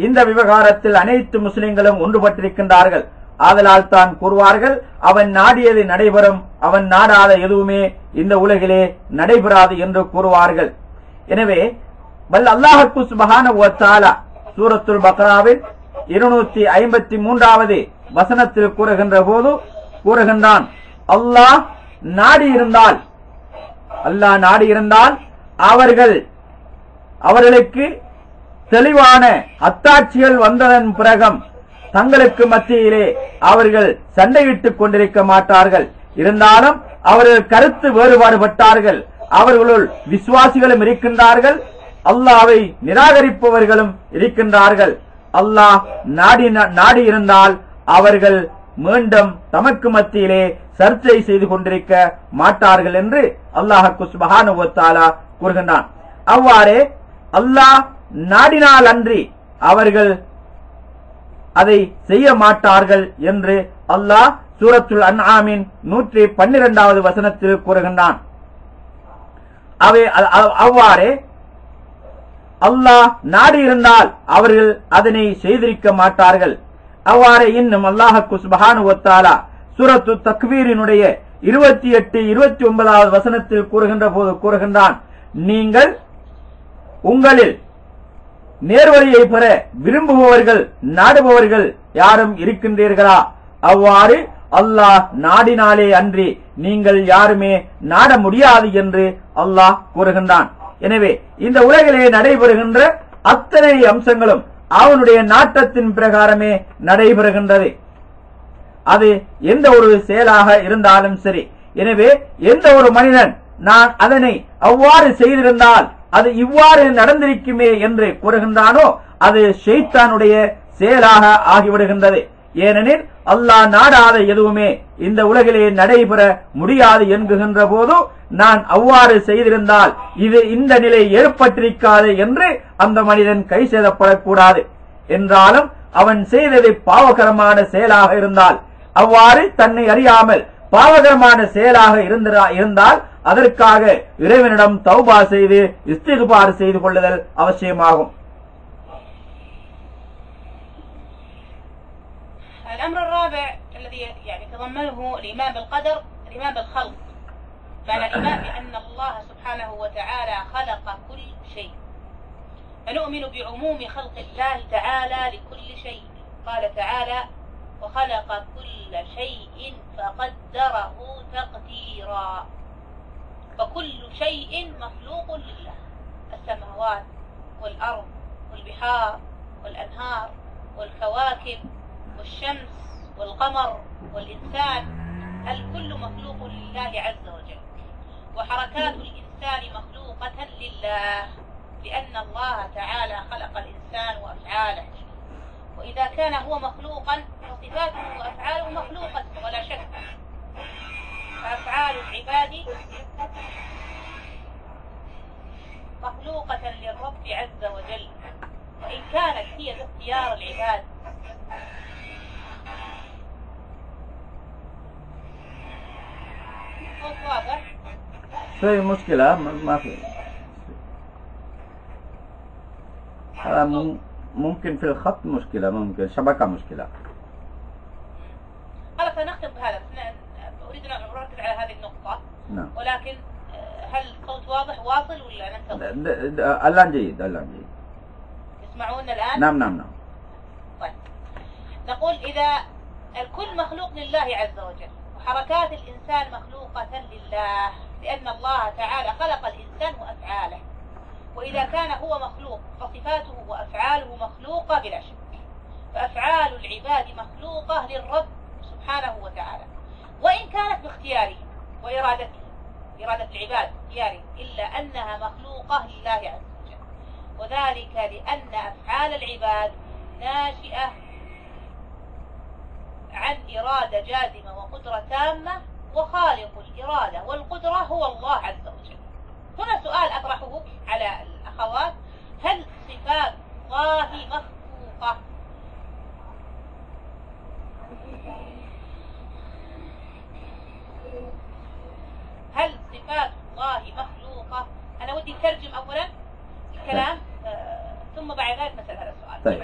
இந்த விவகாரத்தில் அனைத்து முஸ்லிம்களும் ஒன்றுபட்டிருக்கின்றார்கள். ஆதலால் தான் கூறுவார்கள், அவன் நாடியது நடைபெறும், அவன் நாடாத எதுவுமே இந்த உலகிலே நடைபெறாது என்று கூறுவார்கள். எனவே அல்லாஹ் சுப்ஹானஹு வ தஆலா சூரத்துல் பக்ராவில் 253வது வசனத்தில் கூறுகின்ற போது கூறுகின்றான், அல்லாஹ் நாடியிருந்தால் அவர்களுக்கு தெளிவான அத்தாட்சிகள் வந்ததன் பிறகும் தங்களுக்கு மத்தியிலே அவர்கள் சண்டையிட்டுக் கொண்டிருக்க மாட்டார்கள். இருந்தாலும் அவர்கள் கருத்து வேறுபாடுபட்டார்கள். அவர்களுள் விசுவாசிகளும் இருக்கின்றார்கள், அல்லாஹ்வை நிராகரிப்பவர்களும் இருக்கின்றார்கள். அல்லாஹ் நாடியிருந்தால் அவர்கள் மீண்டும் தமக்கு மத்தியிலே சர்ச்சை செய்து கொண்டிருக்க மாட்டார்கள் என்று அல்லாஹ் சுப்ஹானஹு வ தஆலா கூறுகின்றான். அவ்வாறே அல்லாஹ் நாடினால் அன்றி அவர்கள் அதை செய்ய மாட்டார்கள் என்று அல்லாஹ் சூரத்துல் அன்ஆமின் 112வது வசனத்தில் கூறுகின்றான். அவ்வாறே அல்லாஹ் நாடியிருந்தால் அவர்கள் அதனை செய்திருக்க மாட்டார்கள். அவ்வாறே இன்னும் அல்லாஹ் சுப்ஹானஹு வ தஆலா சூரத்து தக்வீரினுடைய 28-29வது வசனத்தில் கூறுகின்ற போது கூறுகின்றான், நீங்கள் உங்களில் நேர்வழியை பெற விரும்புபவர்கள் நாடுபவர்கள் யாரும் இருக்கின்றீர்களா? அவ்வாறு அல்லாஹ் நாடினாலே அன்றி நீங்கள் யாருமே நாட முடியாது என்று அல்லாஹ் கூறுகின்றான். எனவே இந்த உலகிலே நடைபெறுகின்ற அத்தனை அம்சங்களும் அவனுடைய நாட்டத்தின் பிரகாரமே நடைபெறுகின்றது. அது எந்த ஒரு செயலாக இருந்தாலும் சரி. எனவே எந்த ஒரு மனிதன் நான் அதனை அவ்வாறு செய்திருந்தால் அது இவ்வாறு நடந்திருக்குமே என்று கூறுகின்றானோ அது ஷைத்தானுடைய செயலாக ஆகிவிடுகின்றது. ஏனெனில் அல்லாஹ் நாடாத எதுவுமே இந்த உலகிலே நடைபெற முடியாது என்கின்ற போது நான் அவ்வாறு செய்திருந்தால் இது இந்த நிலை ஏற்பட்டிருக்காது என்று அந்த மனிதன் கை செய்யப்படக்கூடாது. என்றாலும் அவன் செய்தது பாவகரமான செயலாக இருந்தால், அவ்வாறு தன்னை அறியாமல் பாவகரமான செயலாக இருந்தால் அதற்காக இறைவனிடம் தௌபா செய்து இஸ்திக்பார் செய்து கொள்ளுதல் அவசியமாகும். الأمر الرابع الذي يعني تضمنه الإيمان بالقدر الإيمان بالخلق، معنى الإيمان بأن الله سبحانه وتعالى خلق كل شيء، فنؤمن بعموم خلق الله تعالى لكل شيء. قال تعالى وخلق كل شيء فقدره تقديرا، فكل شيء مخلوق لله، السماوات والأرض والبحار والأنهار والكواكب والشمس والقمر والإنسان، الكل مخلوق لله عز وجل. وحركات الإنسان مخلوقة لله لأن الله تعالى خلق الإنسان وأفعاله، وإذا كان هو مخلوقا فصفاته وأفعاله مخلوقة ولا شك. فأفعال العباد مخلوقة للرب عز وجل، وإن كانت هي باختيار العباد. واضح؟ في مشكلة ما في هذا ممكن في الخط مشكلة، ممكن شبكة مشكلة. خلاص نختم بهذا، أريد أن أركز على هذه النقطة. نعم. ولكن هل الصوت واضح واصل ولا ننتظر؟ الآن جيد، الآن جيد. يسمعون الآن؟ نعم نعم نعم. طيب نقول إذا الكل مخلوق لله عز وجل، وحركات الإنسان مخلوقة لله لأن الله تعالى خلق الإنسان وأفعاله، وإذا كان هو مخلوق فصفاته وأفعاله مخلوقة بلا شك. فأفعال العباد مخلوقة للرب سبحانه وتعالى، وإن كانت باختياره وإرادته، إرادة العباد اختياره، إلا أنها مخلوقة لله عز وجل. وذلك لأن أفعال العباد ناشئة عن إرادة جازمة وقدرة تامة، وخالق الإرادة والقدرة هو الله عز وجل. هنا سؤال أطرحه على الأخوات: هل صفات الله مخلوقة؟ هل صفات الله مخلوقة؟ أنا ودي أترجم أولا الكلام ثم بعد ذلك نسأل هذا السؤال. طيب.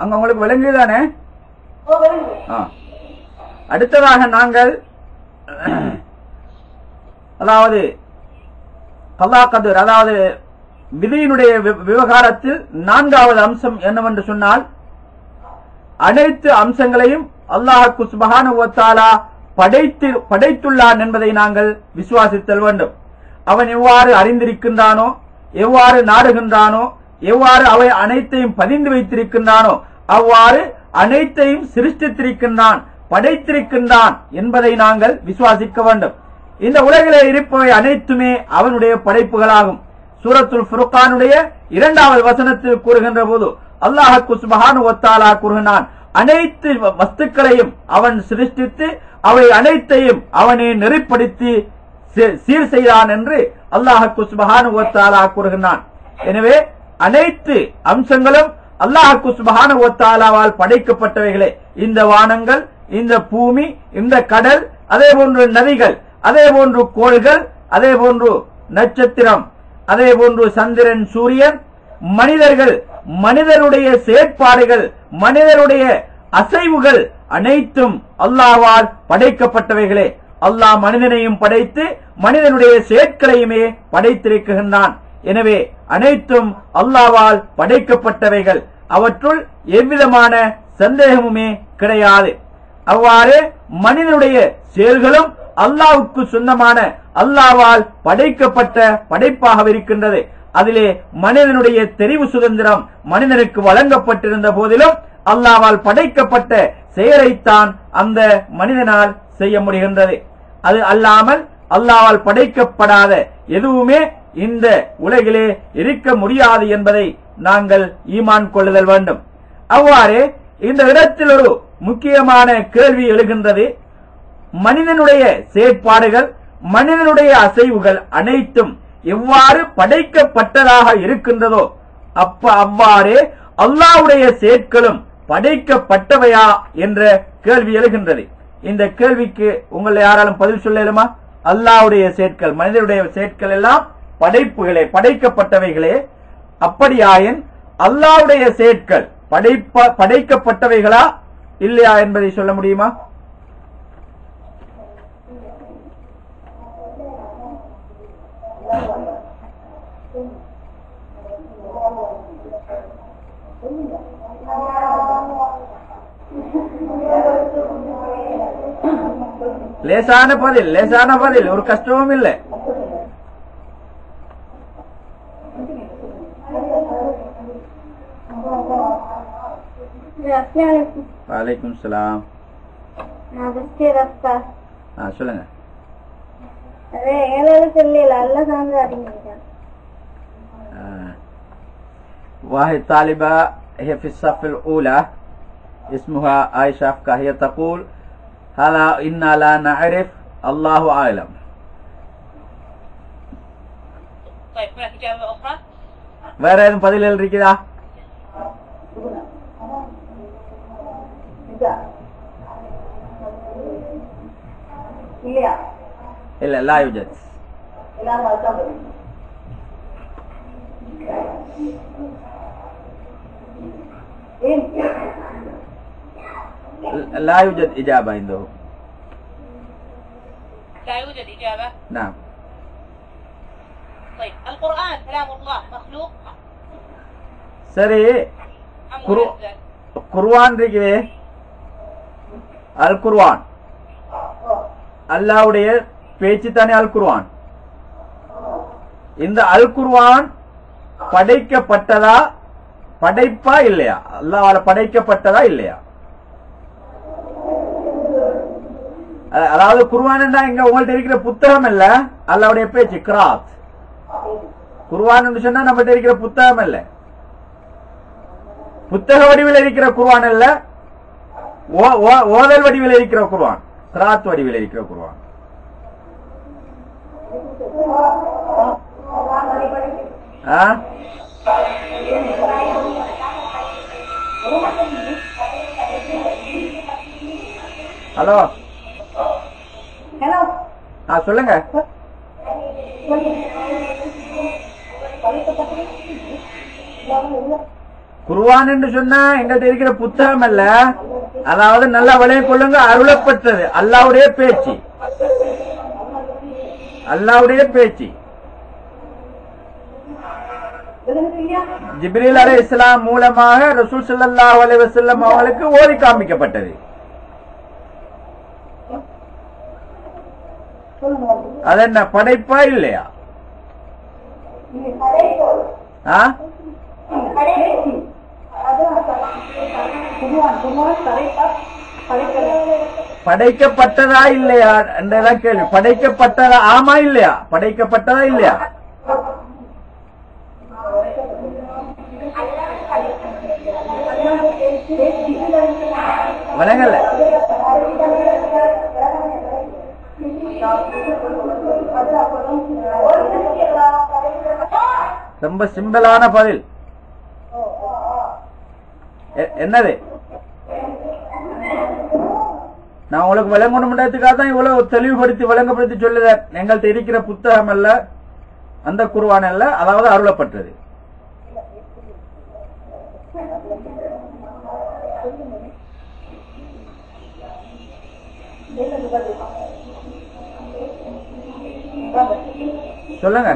அங்க உங்களுக்கு விளங்குதானே? அடுத்ததாக நாங்கள் அதாவது கல்லா கதிர், அதாவது விதியினுடைய விவகாரத்தில் நான்காவது அம்சம் என்னவென்று சொன்னால், அனைத்து அம்சங்களையும் அல்லாஹ் சுப்ஹானஹு வ தஆலா படைத்துள்ளான் என்பதை நாங்கள் விசுவாசித்தல் வேண்டும். அவன் எவ்வாறு அறிந்திருக்கின்றானோ, எவ்வாறு நாடுகின்றானோ, எவ்வாறு அவை அனைத்தையும் பதிந்து வைத்திருக்கின்றானோ அவ்வாறு அனைத்தையும் சிருஷ்டித்திருக்கின்றான், படைத்திருக்கின்றான் என்பதை நாங்கள் விசுவாசிக்க வேண்டும். இந்த உலகிலே இருப்பவை அனைத்துமே அவனுடைய படைப்புகளாகும். சூரத்துல் ஃபுர்கானுடைய 2வது வசனத்தில் கூறுகின்ற போது அல்லாஹ் சுப்ஹானஹு வ தஆலா கூறுகிறான், அனைத்து வஸ்துக்களையும் அவன் சிருஷ்டித்து அவை அனைத்தையும் அவனே நெறிப்படுத்தி சீர் செய்தான் என்று அல்லாஹ் சுப்ஹானஹு வ தஆலா கூறுகிறான். எனவே அனைத்து அம்சங்களும் அல்லாஹ் சுப்ஹானஹு வ தஆலாவால் படைக்கப்பட்டவைகளே. இந்த வானங்கள், இந்த பூமி, இந்த கடல், அதே போன்று நதிகள், அதே போன்று கோள்கள், அதே போன்று நட்சத்திரம், அதே போன்று சந்திரன், சூரியன், மனிதர்கள், மனிதருடைய செயற்பாடுகள், மனிதருடைய அசைவுகள் அனைத்தும் அல்லாஹ்வால் படைக்கப்பட்டவைகளே. அல்லாஹ் மனிதனையும் படைத்து மனிதனுடைய செயற்களையுமே படைத்திருக்கின்றான். எனவே அனைத்தும் அல்லாஹ்வால் படைக்கப்பட்டவைகள், அவற்றுள் எவ்விதமான சந்தேகமுமே கிடையாது. அவ்வாறு மனிதனுடைய செயல்களும் அல்லாஹ்வுக்கு சொந்தமான அல்லாஹ்வால் படைக்கப்பட்ட படைப்பாக இருக்கின்றது. அதிலே மனிதனுடைய தெரிவு சுதந்திரம் மனிதனுக்கு வழங்கப்பட்டிருந்த போதிலும் அல்லாஹ்வால் படைக்கப்பட்ட செயலைத்தான் அந்த மனிதனால் செய்ய முடிகின்றது. அது அல்லாமல் அல்லாஹ்வால் படைக்கப்படாத எதுவுமே இந்த உலகிலே இருக்க முடியாது என்பதை நாங்கள் ஈமான் கொள்ளுதல் வேண்டும். அவ்வாறு இந்த இடத்தில் ஒரு முக்கியமான கேள்வி எழுகின்றது. மனிதனுடைய செயற்பாடுகள், மனிதனுடைய அசைவுகள் அனைத்தும் எவ்வாறு படைக்கப்பட்டதாக இருக்கின்றதோ அவ்வாறே அல்லாஹ்வுடைய செயற்களும் படைக்கப்பட்டவையா என்ற கேள்வி எழுகின்றது. இந்த கேள்விக்கு உங்களை யாராலும் பதில் சொல்லலுமா? அல்லாஹ்வுடைய செயற்கள், மனிதனுடைய செயற்கள் எல்லாம் படைப்புகளே, படைக்கப்பட்டவைகளே. அப்படியாயின் அல்லாஹ்வுடைய செயற்கள் படைக்கப்பட்டவைகளா இல்லையா என்பதை சொல்ல முடியுமா? லேசான பதில், லேசான பதில், ஒரு கஷ்டமும் இல்லை. வலைக்கும் சலாம். சொல்லுங்க. واحد طالبة هي في الصف الأولى اسمها عائشة أفكا، هي تقول هذا إنا لا نعرف الله أعلم. طيب هناك إجابة أخرى؟ வேற ஏதும் பதில் இருக்குதா? இல்ல, لا يوجد. لا يوجد إجابة عنده. لا يوجد إجابة؟ نعم. طيب القرآن كلام الله مخلوق؟ சரி, குர்ஆன் இருக்குதே, அல் குர்ஆன் அல்லாஹ்வுடைய பேச்சு தானே அல் குர்ஆன். இந்த அல் குர்ஆன் படைக்கப்பட்டதா, படைப்பா இல்லையா? அல்லாஹ்வால படைக்கப்பட்டதா இல்லையா? அதாவது குர்ஆன் இங்க உங்கள்ட்ட இருக்கிற புத்தகம் இல்ல, அல்லாஹ்வுடைய பேச்சு கிராத். குர்ஆன் சொன்னா நம்மகிட்ட இருக்கிற புத்தகம் இல்ல, புத்தக வடிவில் இருக்கிற குர்ஆன் இல்ல, ஓதல் வடிவில் இருக்கிற குர்ஆன், கிராத் வடிவில் இருக்கிற குர்ஆன். ஹலோ சொல்லுங்க. குர்ஆன் என்று சொன்னா எங்கள்கிட்ட இருக்கிற புத்தகம் அல்ல, அதாவது நல்லா விளைய கொள்ளுங்க, அருளப்பட்டது அல்லாஹ்வுடைய பேச்சு, அல்லாஹ்வுடைய பேச்சு. ஜிப்ரீல் அலைஹிஸ்ஸலாம் மூலமாக ரசூல் ஸல்லல்லாஹு அலைஹி வஸல்லம் அவர்களுக்கு ஓதி காண்பிக்கப்பட்டது. அது என்ன, படைப்பா இல்லையா? படைக்கப்பட்டதா இல்லையா என்றதான் கேள்வி. படைக்கப்பட்டதா, ஆமா இல்லையா? படைக்கப்பட்டதா இல்லையா? வணங்கல. ரொம்ப சிம்பிளான பதில். என்னது? நான் உங்களுக்கு விளங்கணும்ன்றதுக்காக தான் இவ்வளவு தெளிவுபடுத்தி விளங்கப்படுத்தி சொல்லுதேன். எங்கள்கிட்ட இருக்கிற புத்தகம் அல்ல, அந்த குர்ஆன் அல்ல, அதாவது அருளப்பட்டது. சொல்லுங்க.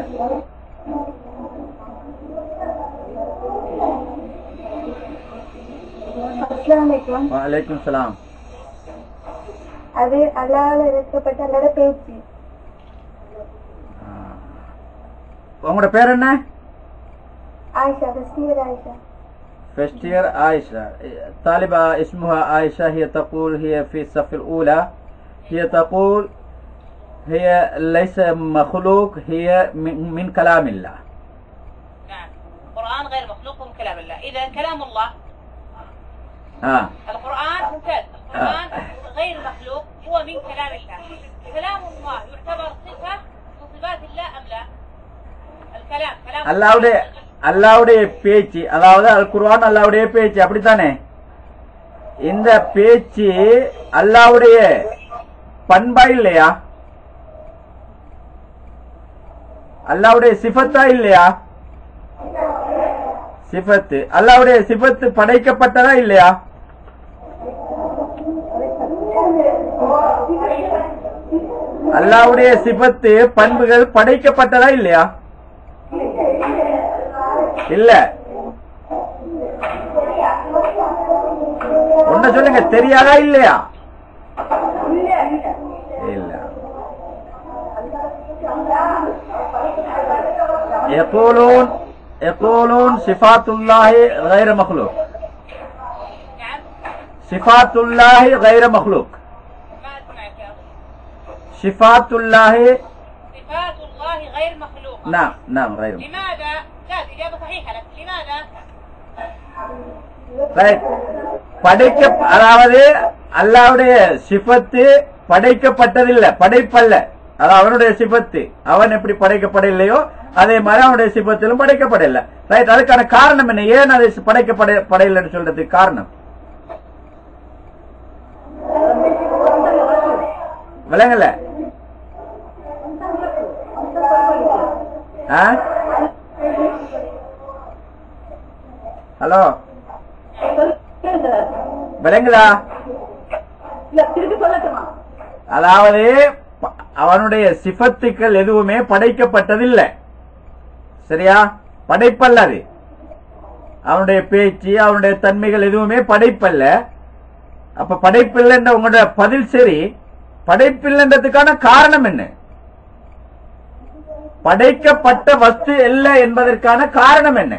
வலைக்கும் சலாம். அது அல்லாஹ்வால இறக்கப்பட்ட அல்லாஹ்வோட பேச்சு. உங்களோட பேர் என்ன? عائشة فستير عائشة. فستير عائشة. طالبة اسمها عائشة، هي تقول هي في الصف الأولى، هي تقول هي ليس مخلوق، هي من كلام الله. نعم، القرآن غير مخلوق من كلام الله. إذا كلام الله القرآن ممتاز، القرآن غير مخلوق، هو من كلام الله. كلام الله يعتبر صفة من صفات الله أم لا؟ الكلام كلام அல்லாஹ்வுடைய பேச்சு, அதாவது அல் குர்ஆன் அல்லாஹ்வுடைய பேச்சு, அப்படித்தானே? இந்த பேச்சு அல்லாஹ்வுடைய பண்பா இல்லையா? அல்லாஹ்வுடைய சிஃபத்தா இல்லையா? சிஃபத்து. அல்லாஹ்வுடைய சிஃபத்து படைக்கப்பட்டதா இல்லையா? அல்லாஹ்வுடைய சிஃபத்து பண்புகள் படைக்கப்பட்டதா இல்லையா? இல்ல. ஒன்ன சொல்லுங்க, தெரியாதா இல்லையா? இல்ல. يقولون صفات الله غير مخلوق. صفات الله غير مخلوق. صفات الله غير مخلوق. نعم غير. لماذا؟ لا، إجابة صحيحة، لكن لماذا؟ அதாவது அல்லாஹ்வுடைய சிஃபத்து படைக்கப்பட்டதில்லை, படைப்பல்ல. அது அவனுடைய சிஃபத்து. அவன் எப்படி படைக்கப்படலையோ அதே மாதிரி அவனுடைய சிஃபத்திலும் படைக்கப்படல. ரைட். அதுக்கான காரணம் என்ன? ஏன் அது படைக்கப்படையில்லைன்னு சொல்றதுக்கு காரணம் விளங்கல? ஹலோ, விளங்குதா? அதாவது அவனுடைய சிஃபத்துக்கள் எதுவுமே படைக்கப்பட்டதில்லை, சரியா? படைப்பல்ல. அது அவனுடைய பேச்சு, அவனுடைய தன்மைகள் எதுவுமே படைப்பல்ல. அப்ப படைப்பில்லைன்ற உங்களோட பதில் சரி. படைப்பில்லைன்றதுக்கான காரணம் என்ன? படைக்கப்பட்ட வஸ்து இல்லை என்பதற்கான காரணம் என்ன?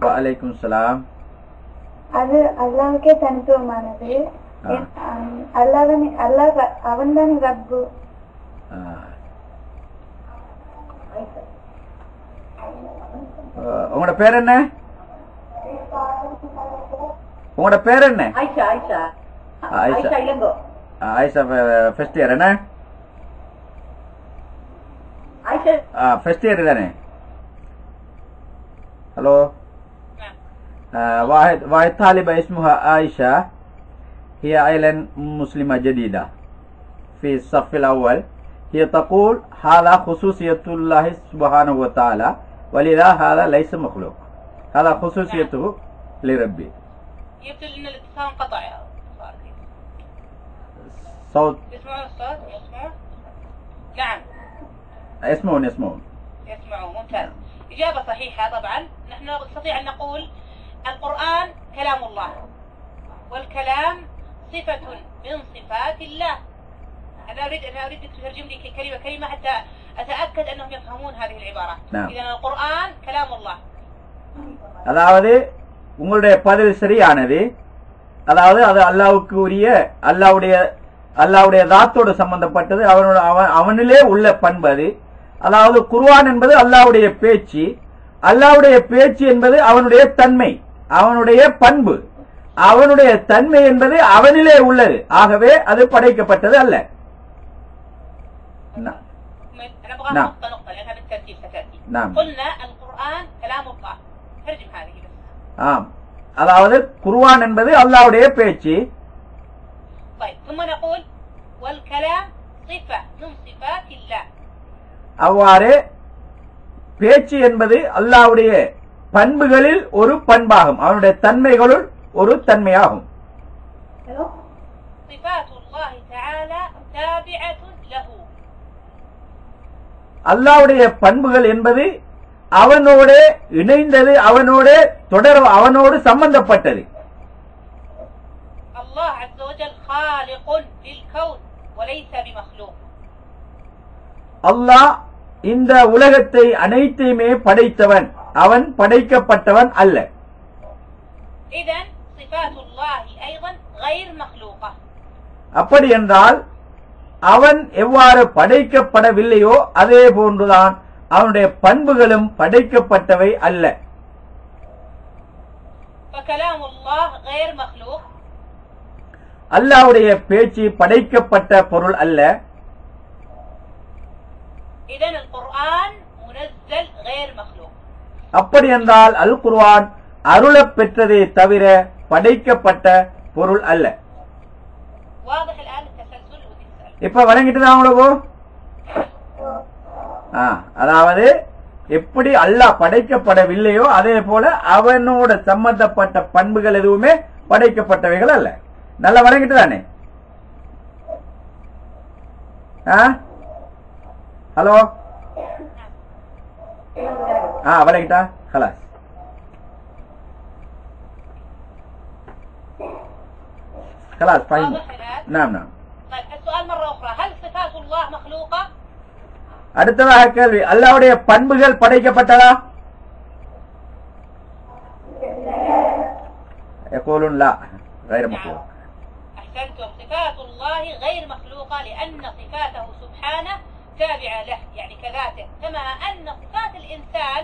வலைக்கும் சலாம். அது அல்லாஹ்வுக்கே தனித்துவமானது. அவன் தான் ரப்பு. உங்களோட பேர் என்ன? உங்களோட பேர் என்ன? ஆயிஷா. ஆயிஷா ஆயிஷா இளங்கோ. ஆயிஷா ஃபர்ஸ்ட் இயர் என்ன? ஆயிஷா ஃபர்ஸ்ட் இயர் தானே? हेलो واحد طالبة اسمها عائشة، هي أيضا مسلمة جديدة في الصف الأول. هي تقول هذا خصوصية الله سبحانه وتعالى، ولذا هذا ليس مخلوق، هذا خصوصيته لربي. يبدو أن الاتصال انقطع. صوت يسمعون الصوت؟ يسمعون؟ نعم يسمعون. ممتاز. إجابة صحيحة. طبعا نحن نستطيع أن نقول القرآن كلام الله، والكلام صفة من صفات الله. أنا أريد أن تترجم لي كلمة كلمة حتى أتأكد أنهم يفهمون هذه العبارة. إذا القرآن كلام الله. அதாவது உங்களுடைய பதில் சரியானது. அதாவது அது அல்லாஹ்வுக்கு உரிய, அல்லாஹ்வுடைய தாத்தோடு சம்பந்தப்பட்டது, அவனிலே உள்ள பண்பு அது. அதாவது குர்ஆன் என்பது அல்லாஹ்வுடைய பேச்சு, அல்லாஹ்வுடைய பேச்சு என்பது அவனுடைய தன்மை, அவனுடைய பண்பு, அவனுடைய தன்மை என்பது அவனிலே உள்ளது. ஆகவே அது படைக்கப்பட்டது அல்ல. ஆம், அதாவது குர்ஆன் என்பது அல்லாஹ்வுடைய பேச்சு. அவ்வாறு பேச்சு என்பது அல்லாஹ்வுடைய பண்புகளில் ஒரு பண்பாகும், அவனுடைய தன்மைகளுள் ஒரு தன்மையாகும். அல்லாஹ்வுடைய பண்புகள் என்பது அவனோடு இணைந்தது, அவனோடு சம்பந்தப்பட்டது. الله عز وجل خالق للكون وليس بمخلوق. அல்லாஹ் இந்த உலகத்தை அனைத்தையுமே படைத்தவன், அவன் படைக்கப்பட்டவன் அல்ல. إذن صفات الله أيضا غير مخلوقة. அப்படி என்றால் அவன் எவ்வாறு படைக்கப்படவில்லையோ அதே போன்றுதான் அவனுடைய பண்புகளும் படைக்கப்பட்டவை அல்ல. فكلام الله غير مخلوق. அல்லாஹ்வுடைய பேச்சு படைக்கப்பட்ட பொருள் அல்ல. إذن القرآن منزل غير مخلوق. அப்படி என்றால் அல் குர்ஆன் அருளப் பெற்றதே தவிர படைக்கப்பட்ட பொருள் அல்ல. واضح الآن التسلسل والتسلسل. இப்ப வழங்கிட்டுதான் உங்களுக்கு. அதாவது எப்படி அல்லாஹ் படைக்கப்படவில்லையோ அதே போல அவனோட சம்பந்தப்பட்ட பண்புகள் எதுவுமே படைக்கப்பட்டவைகள் அல்ல. நல்லா வழங்கிட்டு தானே? ஹலோ, வழங்கிட்டா خلاص. خلاص فاهم. نعم نعم. طيب السؤال مرة أخرى، هل صفات الله مخلوقة؟ அடுத்ததாக கேள்வி, அல்லாஹ்வுடைய பண்புகள் படைக்கப்பட்டதா? يقولون لا غير مخلوق. أحسنتم، صفات الله غير مخلوقة لأن صفاته سبحانه تابعة له، يعني كذاته، كما أن صفات الإنسان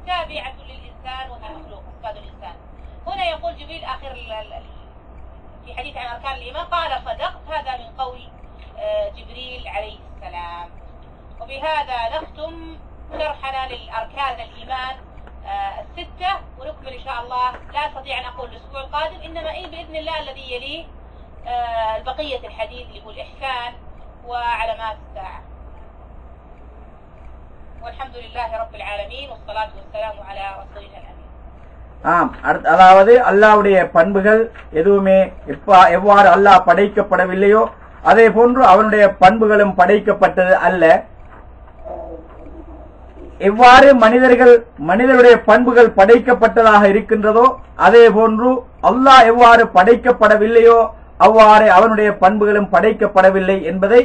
تابعة للإنسان وهي مخلوقة. صفات الإنسان هنا يقول جبريل آخر في حديث عن أركان الإيمان قال صدقت، هذا من قول جبريل عليه السلام. وبهذا نختم شرحنا للأركان الإيمان الستة، ونكمل إن شاء الله. لا أستطيع أن أقول الأسبوع القادم، إنما بإذن الله الذي يليه البقية الحديث اللي هو الإحسان وعلامات الساعة. والحمد لله رب العالمين والصلاة والسلام على رسولنا الأمين. அதாவது அல்லாஹ்வுடைய பண்புகள் எதுவுமே எவ்வாறு அல்லாஹ் படைக்கப்படவில்லையோ அதே போன்று அவனுடைய பண்புகளும் படைக்கப்பட்டது அல்ல. எவ்வாறு மனிதருடைய பண்புகள் படைக்கப்பட்டதாக இருக்கின்றதோ அதே போன்று அல்லாஹ் எவ்வாறு படைக்கப்படவில்லையோ அவ்வாறு அவனுடைய பண்புகளும் படைக்கப்படவில்லை என்பதை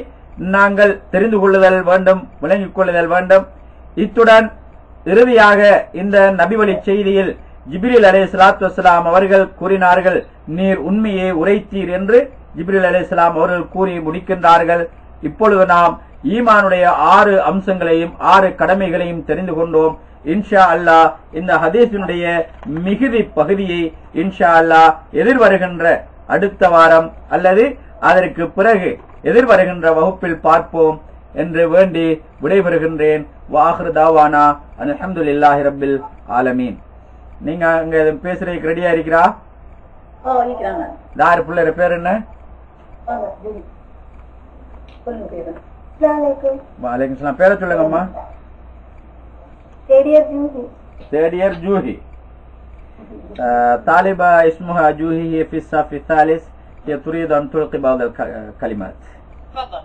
நாங்கள் தெரிந்து கொள்ளுதல் வேண்டும், விளங்கிக் கொள்ளுதல் வேண்டும். இத்துடன் இறுதியாக இந்த நபிவழி செய்தியில் ஜிப்ரீல் அலைஹிஸ்ஸலாத்து வஸ்ஸலாம் அவர்கள் கூறினார்கள், நீர் உண்மையை உரைத்தீர் என்று ஜிப்ரீல் அலைஹிஸ்ஸலாம் அவர்கள் கூறி முடிக்கின்றார்கள். இப்பொழுது நாம் ஈமானுடைய 6 அம்சங்களையும் 6 கடமைகளையும் தெரிந்து கொண்டோம். இன்ஷா அல்லாஹ் இந்த ஹதீஸினுடைய மிகுதி பகுதியை இன்ஷா அல்லாஹ் எதிர்வருகின்ற அடுத்த வாரம் அல்லது அதற்கு பிறகு எதிர்வருகின்ற வகுப்பில் பார்ப்போம் என்று வேண்டி விடைபெறுகின்றேன். வாஹிரு தாவானா அல்ஹம்துலில்லாஹி ரப்பில் ஆலமீன். நீங்க அங்க பேசுறதுக்கு ரெடியா இருக்கிறா? யாரு பிள்ளைற பேர் என்ன? वालेकुम सलाम. பேரை சொல்லுங்கம்மா. سيدير جوهي. طالبة اسمها جوهي، هي في الصف الثالث، هي تريد أن تلقي بعض الكلمات. تفضل.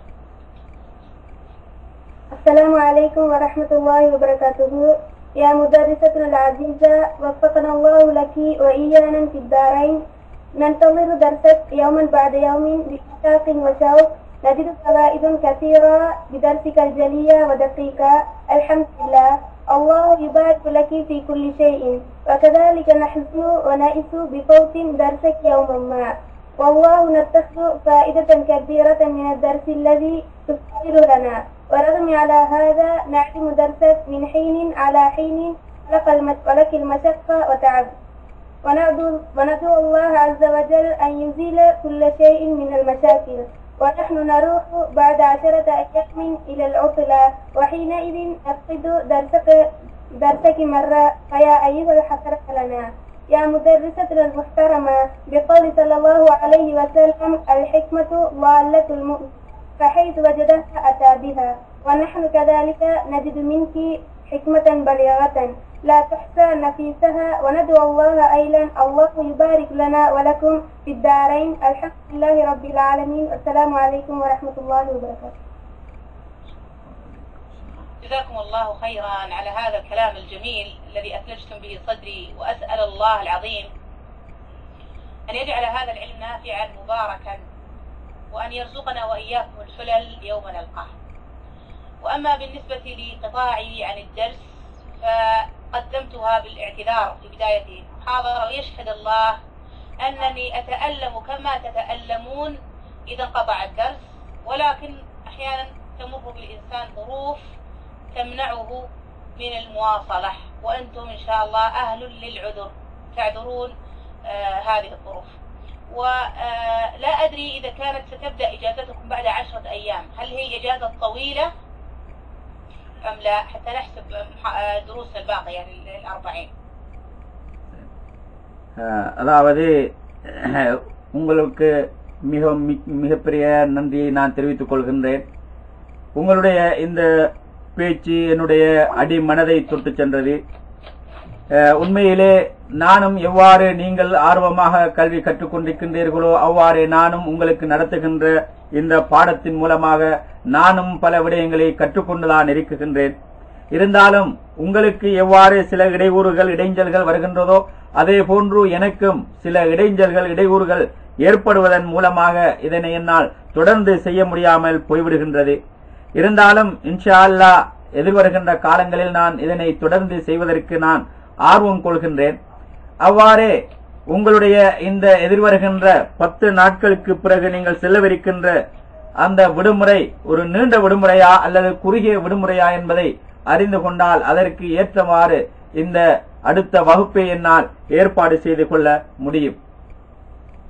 السلام عليكم ورحمة الله وبركاته. يا مدرستنا العزيزة، وفقنا الله لك وإيانا في الدارين. ننتظر درسك يوما بعد يوم بإشتاق وشوق. نجد فوائد كثيرة بدرسك الجلية ودقيقة. الحمد لله، الله يبارك لك في كل شيء، وكذلك نحزن ونائس بفوت درسك يوما ما، والله نتخذ فائدة كبيرة من الدرس الذي تفسر لنا. ورغم على هذا نعلم درسك من حين على حين ولك المشقة وتعب، وندعو الله عز وجل أن يزيل كل شيء من المشاكل. ونحن نروح بعد 10 أيام إلى العطلة، وحينئذ نفقد درسك مرة، فيا أيها الحسرة لنا. يا مدرستنا المحترمة، بقول صلى الله عليه وسلم الحكمة ضالة المؤمن، فحيث وجدها أتى بها. ونحن كذلك نجد منك حكمة بليغة لا تحصى نفيسها، وندعو الله أيضا الله يبارك لنا ولكم في الدارين. الحمد لله رب العالمين. السلام عليكم ورحمة الله وبركاته. جزاكم الله خيرا على هذا الكلام الجميل الذي أثلجتم به صدري، وأسأل الله العظيم أن يجعل هذا العلم نافعا مباركا، وأن يرزقنا وإياكم الحلل يوم نلقاه. وأما بالنسبة لقطاعي عن الدرس فقدمتها بالاعتذار في بداية المحاضرة، ويشهد الله أنني أتألم كما تتألمون إذا انقطع الدرس، ولكن أحيانا تمر بالإنسان ظروف تمنعه من المواصلة، وأنتم إن شاء الله أهل للعذر تعذرون هذه الظروف. ولا أدري إذا كانت ستبدأ إجازتكم بعد 10 أيام، هل هي إجازة طويلة أم لا، حتى نحسب دروس الباقية يعني 40. அதாவது உங்களுக்கு மிகப்பெரிய நன்றியை நான் தெரிவித்துக் கொள்கின்றேன். உங்களுடைய இந்த பேச்சு என்னுடைய அடி மனதை தொட்டு சென்றது. உண்மையிலே நானும் எவ்வாறு நீங்கள் ஆர்வமாக கல்வி கற்றுக்கொண்டிருக்கின்றீர்களோ அவ்வாறு நானும் உங்களுக்கு நடத்துகின்ற இந்த பாடத்தின் மூலமாக நானும் பல விடயங்களை கற்றுக்கொண்டுதான் இருக்கின்றேன். இருந்தாலும் உங்களுக்கு எவ்வாறு சில இடையூறுகள் இடைஞ்சல்கள் வருகின்றதோ அதே போன்று எனக்கும் சில இடையூறுகள் ஏற்படுவதன் மூலமாக இதனை என்னால் தொடர்ந்து செய்ய முடியாமல் போய்விடுகின்றது. இருந்தாலும் இன்ஷா அல்லாஹ் எதிர்வருகின்ற காலங்களில் நான் இதனை தொடர்ந்து செய்வதற்கு நான் ஆர்வம் கொள்கின்றேன். அவ்வாறே உங்களுடைய இந்த எதிர்வருகின்ற 10 நாட்களுக்கு பிறகு நீங்கள் செல்லவிருக்கின்ற அந்த விடுமுறை ஒரு நீண்ட விடுமுறையா அல்லது குறுகிய விடுமுறையா என்பதை அறிந்து கொண்டால் அதற்கு ஏற்றவாறு இந்த அடுத்த வகுப்பை என்னால் ஏற்பாடு செய்து கொள்ள முடியும்.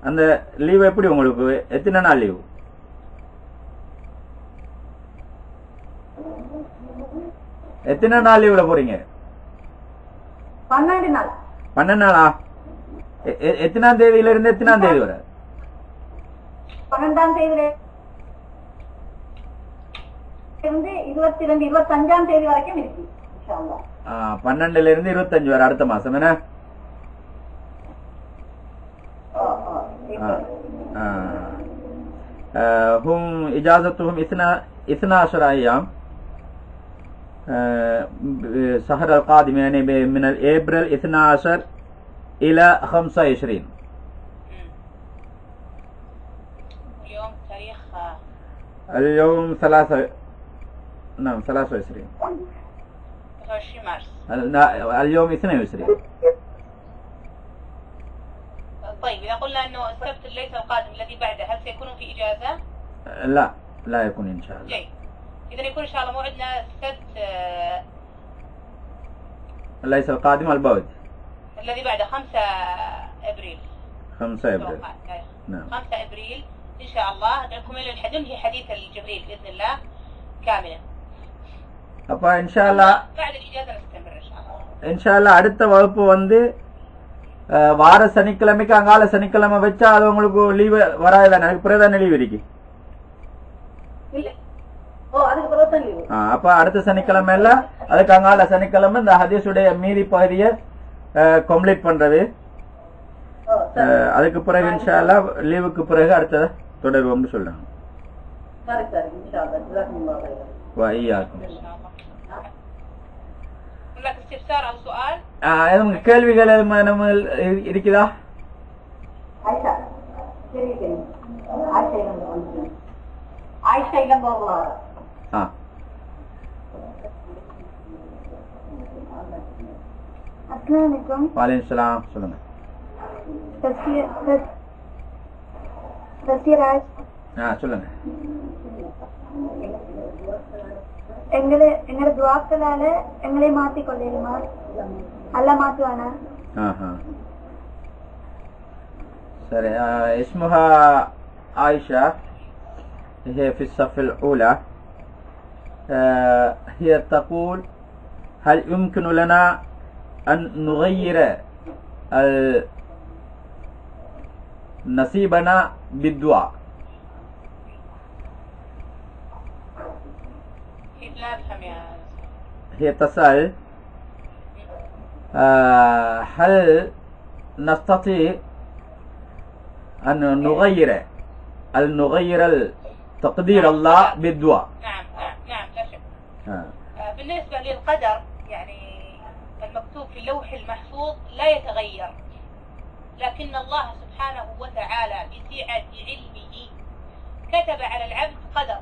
அந்த லீவ் எப்படி உங்களுக்கு எத்தனை நாள் லீவு? எத்தனை நாள் லீவ்ல போறீங்க? 12 நாள். 12 நாளா? எத்தனாம் தேதியில இருந்து எத்தனாம் தேதி வரை? 12ஆம் தேதியில இருந்து 22 25ஆம் தேதி வரைக்கும் இருக்கு இன்ஷா அல்லாஹ். 12ல இருந்து 25 வரை அடுத்த மாசம் என்ன? هم إجازتهم 12 أيام شهر القادم يعني من الأبريل 12 إلى 25. اليوم تاريخ اليوم 23 23 مارس. اليوم 22. طيب إذا قلنا أنه السبت ليس القادم الذي بعده، هل سيكون في إجازة؟ لا يكون إن شاء الله. جيد، إذا يكون إن شاء الله موعدنا السبت ليس القادم البعد الذي بعده 5 أبريل. 5 أبريل. نعم 5 أبريل إن شاء الله نكمل الحديث حديث الجبريل بإذن الله كاملا. அப்ப இன்ஷா அல்லாஹ் بعد الإجازة نستمر إن شاء الله. இன்ஷா அல்லாஹ் அடுத்த வகுப்பு வந்து வார சனிக்கிழமைக்கு அங்கால சனிக்கிழமை வச்சா அது உங்களுக்கு லீவு வராதுதான், எனக்கு பிறகுதான் லீவு இருக்கு. அப்ப அடுத்த சனிக்கிழமை இல்ல அதுக்கு அங்கால சனிக்கிழமை இந்த ஹதீஸுடைய மீதி பகுதியை கம்ப்ளீட் பண்றது. அதுக்கு பிறகு இன்ஷா அல்லாஹ் லீவுக்கு பிறகு அடுத்தத தொடர்வோம்னு சொல்றாங்க. கேள்விகள் இருக்குதா? வாலைக்கும் சலாம், சொல்லுங்க. சொல்லுங்க. எங்களை துவாக்களால எங்களை மாத்திக் கொள்ளையுமா? அல்ல மாத்துவானா? சரி. اسمها عائشة، هي في الصف الأولى. هي تقول هل يمكن لنا أن نغير نصيبنا بالدعاء؟ هي تسأل هل نستطيع أن نغير تقدير الله بالدعاء؟ نعم لا شك. بالنسبة للقدر يعني المكتوب في اللوح المحفوظ لا يتغير، لكن الله سبحانه وتعالى بسعة علمه كتب على العبد قدر،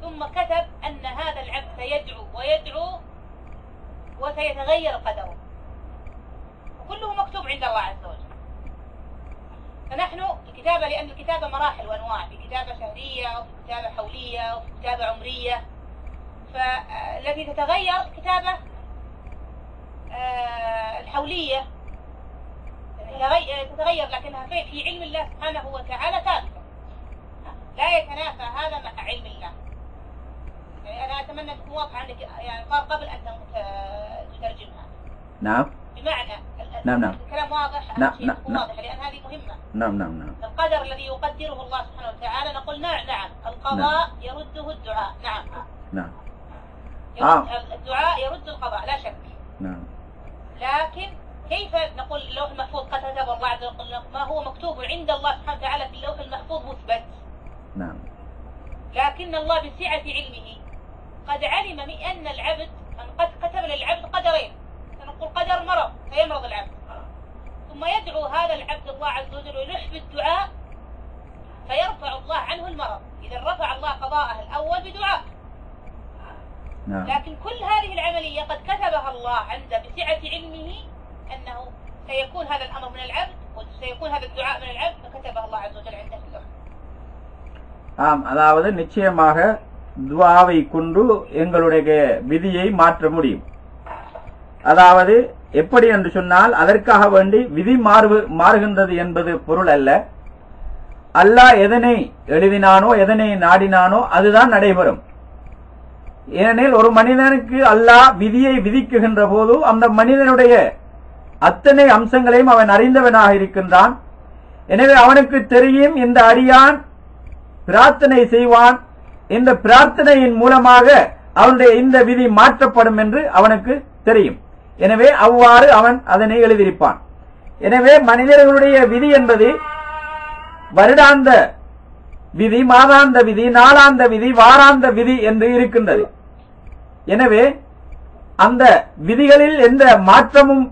ثم كتب أن هذا العبد سيدعو ويدعو وسيتغير قدره، وكله مكتوب عند الله عز وجل. فنحن الكتابة، لأن الكتابة مراحل وأنواع، في كتابة شهرية وفي كتابة حولية وفي كتابة عمرية، فالتي تتغير الكتابة الحولية تتغير، لكنها في علم الله سبحانه وتعالى ثابتة، لا يتنافى هذا مع علم الله. يعني أنا أتمنى تكون واضحة عندك يعني قبل أن تترجمها. نعم. بمعنى نعم. الكلام واضح. نعم. واضح لأن هذه مهمة. نعم. القدر الذي يقدره الله سبحانه وتعالى نقول نعم. القضاء يرده الدعاء. نعم. الدعاء يرد القضاء لا شك. نعم. لكن كيف نقول اللوح المحفوظ قد كتب الله عز وجل ما هو مكتوب عند الله سبحانه وتعالى في اللوح المحفوظ مثبت. نعم. لكن الله بسعة علمه قد علم أن العبد قد كتب للعبد قدرين، سنقول قدر مرض فيمرض العبد، ثم يدعو هذا العبد الله عز وجل ويلح بالدعاء فيرفع الله عنه المرض. إذا رفع الله قضاءه الأول بدعاء. نعم. لكن كل هذه العملية قد كتبها الله عنده بسعة علمه أنه سيكون هذا الأمر من العبد وسيكون هذا الدعاء من العبد، فكتبها الله عز وجل عنده في اللوح. ஆம், அதாவது நிச்சயமாக துஆவை கொண்டு எங்களுடைய விதியை மாற்ற முடியும். அதாவது எப்படி என்று சொன்னால் அதற்காக வேண்டி விதி மாறுகின்றது என்பது பொருள் அல்ல. அல்லாஹ் எதனை எழுதினானோ எதனை நாடினானோ அதுதான் நடைபெறும். ஏனெனில் ஒரு மனிதனுக்கு அல்லாஹ் விதியை விதிக்குகின்ற போது அந்த மனிதனுடைய அத்தனை அம்சங்களையும் அவன் அறிந்தவனாக இருக்கின்றான். எனவே அவனுக்கு தெரியும் இந்த அடியான் பிரார்த்தனை செய்வான், இந்த பிரார்த்தனையின் மூலமாக அவனுடைய இந்த விதி மாற்றப்படும் என்று அவனுக்கு தெரியும். எனவே அவ்வாறு அவன் அதனை எழுதியிருப்பான். எனவே மனிதர்களுடைய விதி என்பது வருடாந்த விதி, மாதாந்த விதி, நாளாந்த விதி, வாராந்த விதி என்று இருக்கின்றது. எனவே அந்த விதிகளில் எந்த மாற்றமும்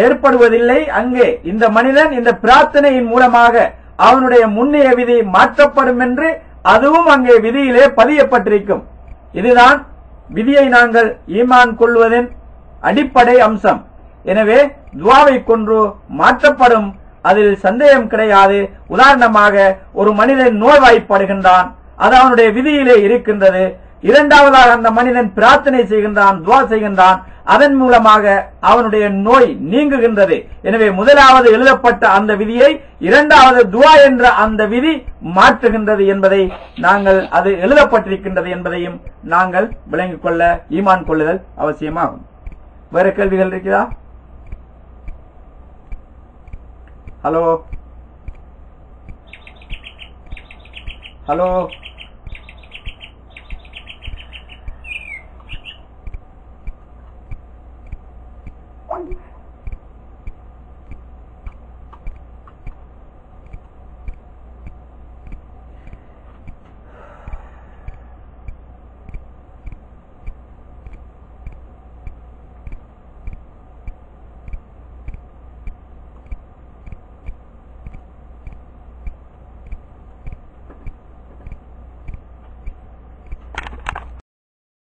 ஏற்படுவதில்லை. அங்கே இந்த மனிதன் இந்த பிரார்த்தனையின் மூலமாக அவனுடைய முன்னைய விதி மாற்றப்படும் என்று அதுவும் அங்கே விதியிலே பதியப்பட்டிருக்கும். இதுதான் விதியை நாங்கள் ஈமான் கொள்வதன் அடிப்படை அம்சம். எனவே துஆவை கொண்டு மாற்றப்படும், அதில் சந்தேகம் கிடையாது. உதாரணமாக ஒரு மனிதன் நோய்வாய்ப்படுகின்றான், அது அவனுடைய விதியிலே இருக்கின்றது. இரண்டாவதாக அந்த மனிதன் பிரார்த்தனை செய்கின்றான், துஆ செய்கின்றான், அதன் மூலமாக அவனுடைய நோய் நீங்குகின்றது. எனவே முதலாவது எழுதப்பட்ட அந்த விதியை இரண்டாவது துஆ என்ற அந்த விதி மாற்றுகின்றது என்பதை நாங்கள், அது எழுதப்பட்டிருக்கின்றது என்பதையும் நாங்கள் விளங்கிக் கொள்ள ஈமான் கொள்ளுதல் அவசியமாகும். வேற கேள்விகள் இருக்கிறதா? ஹலோ.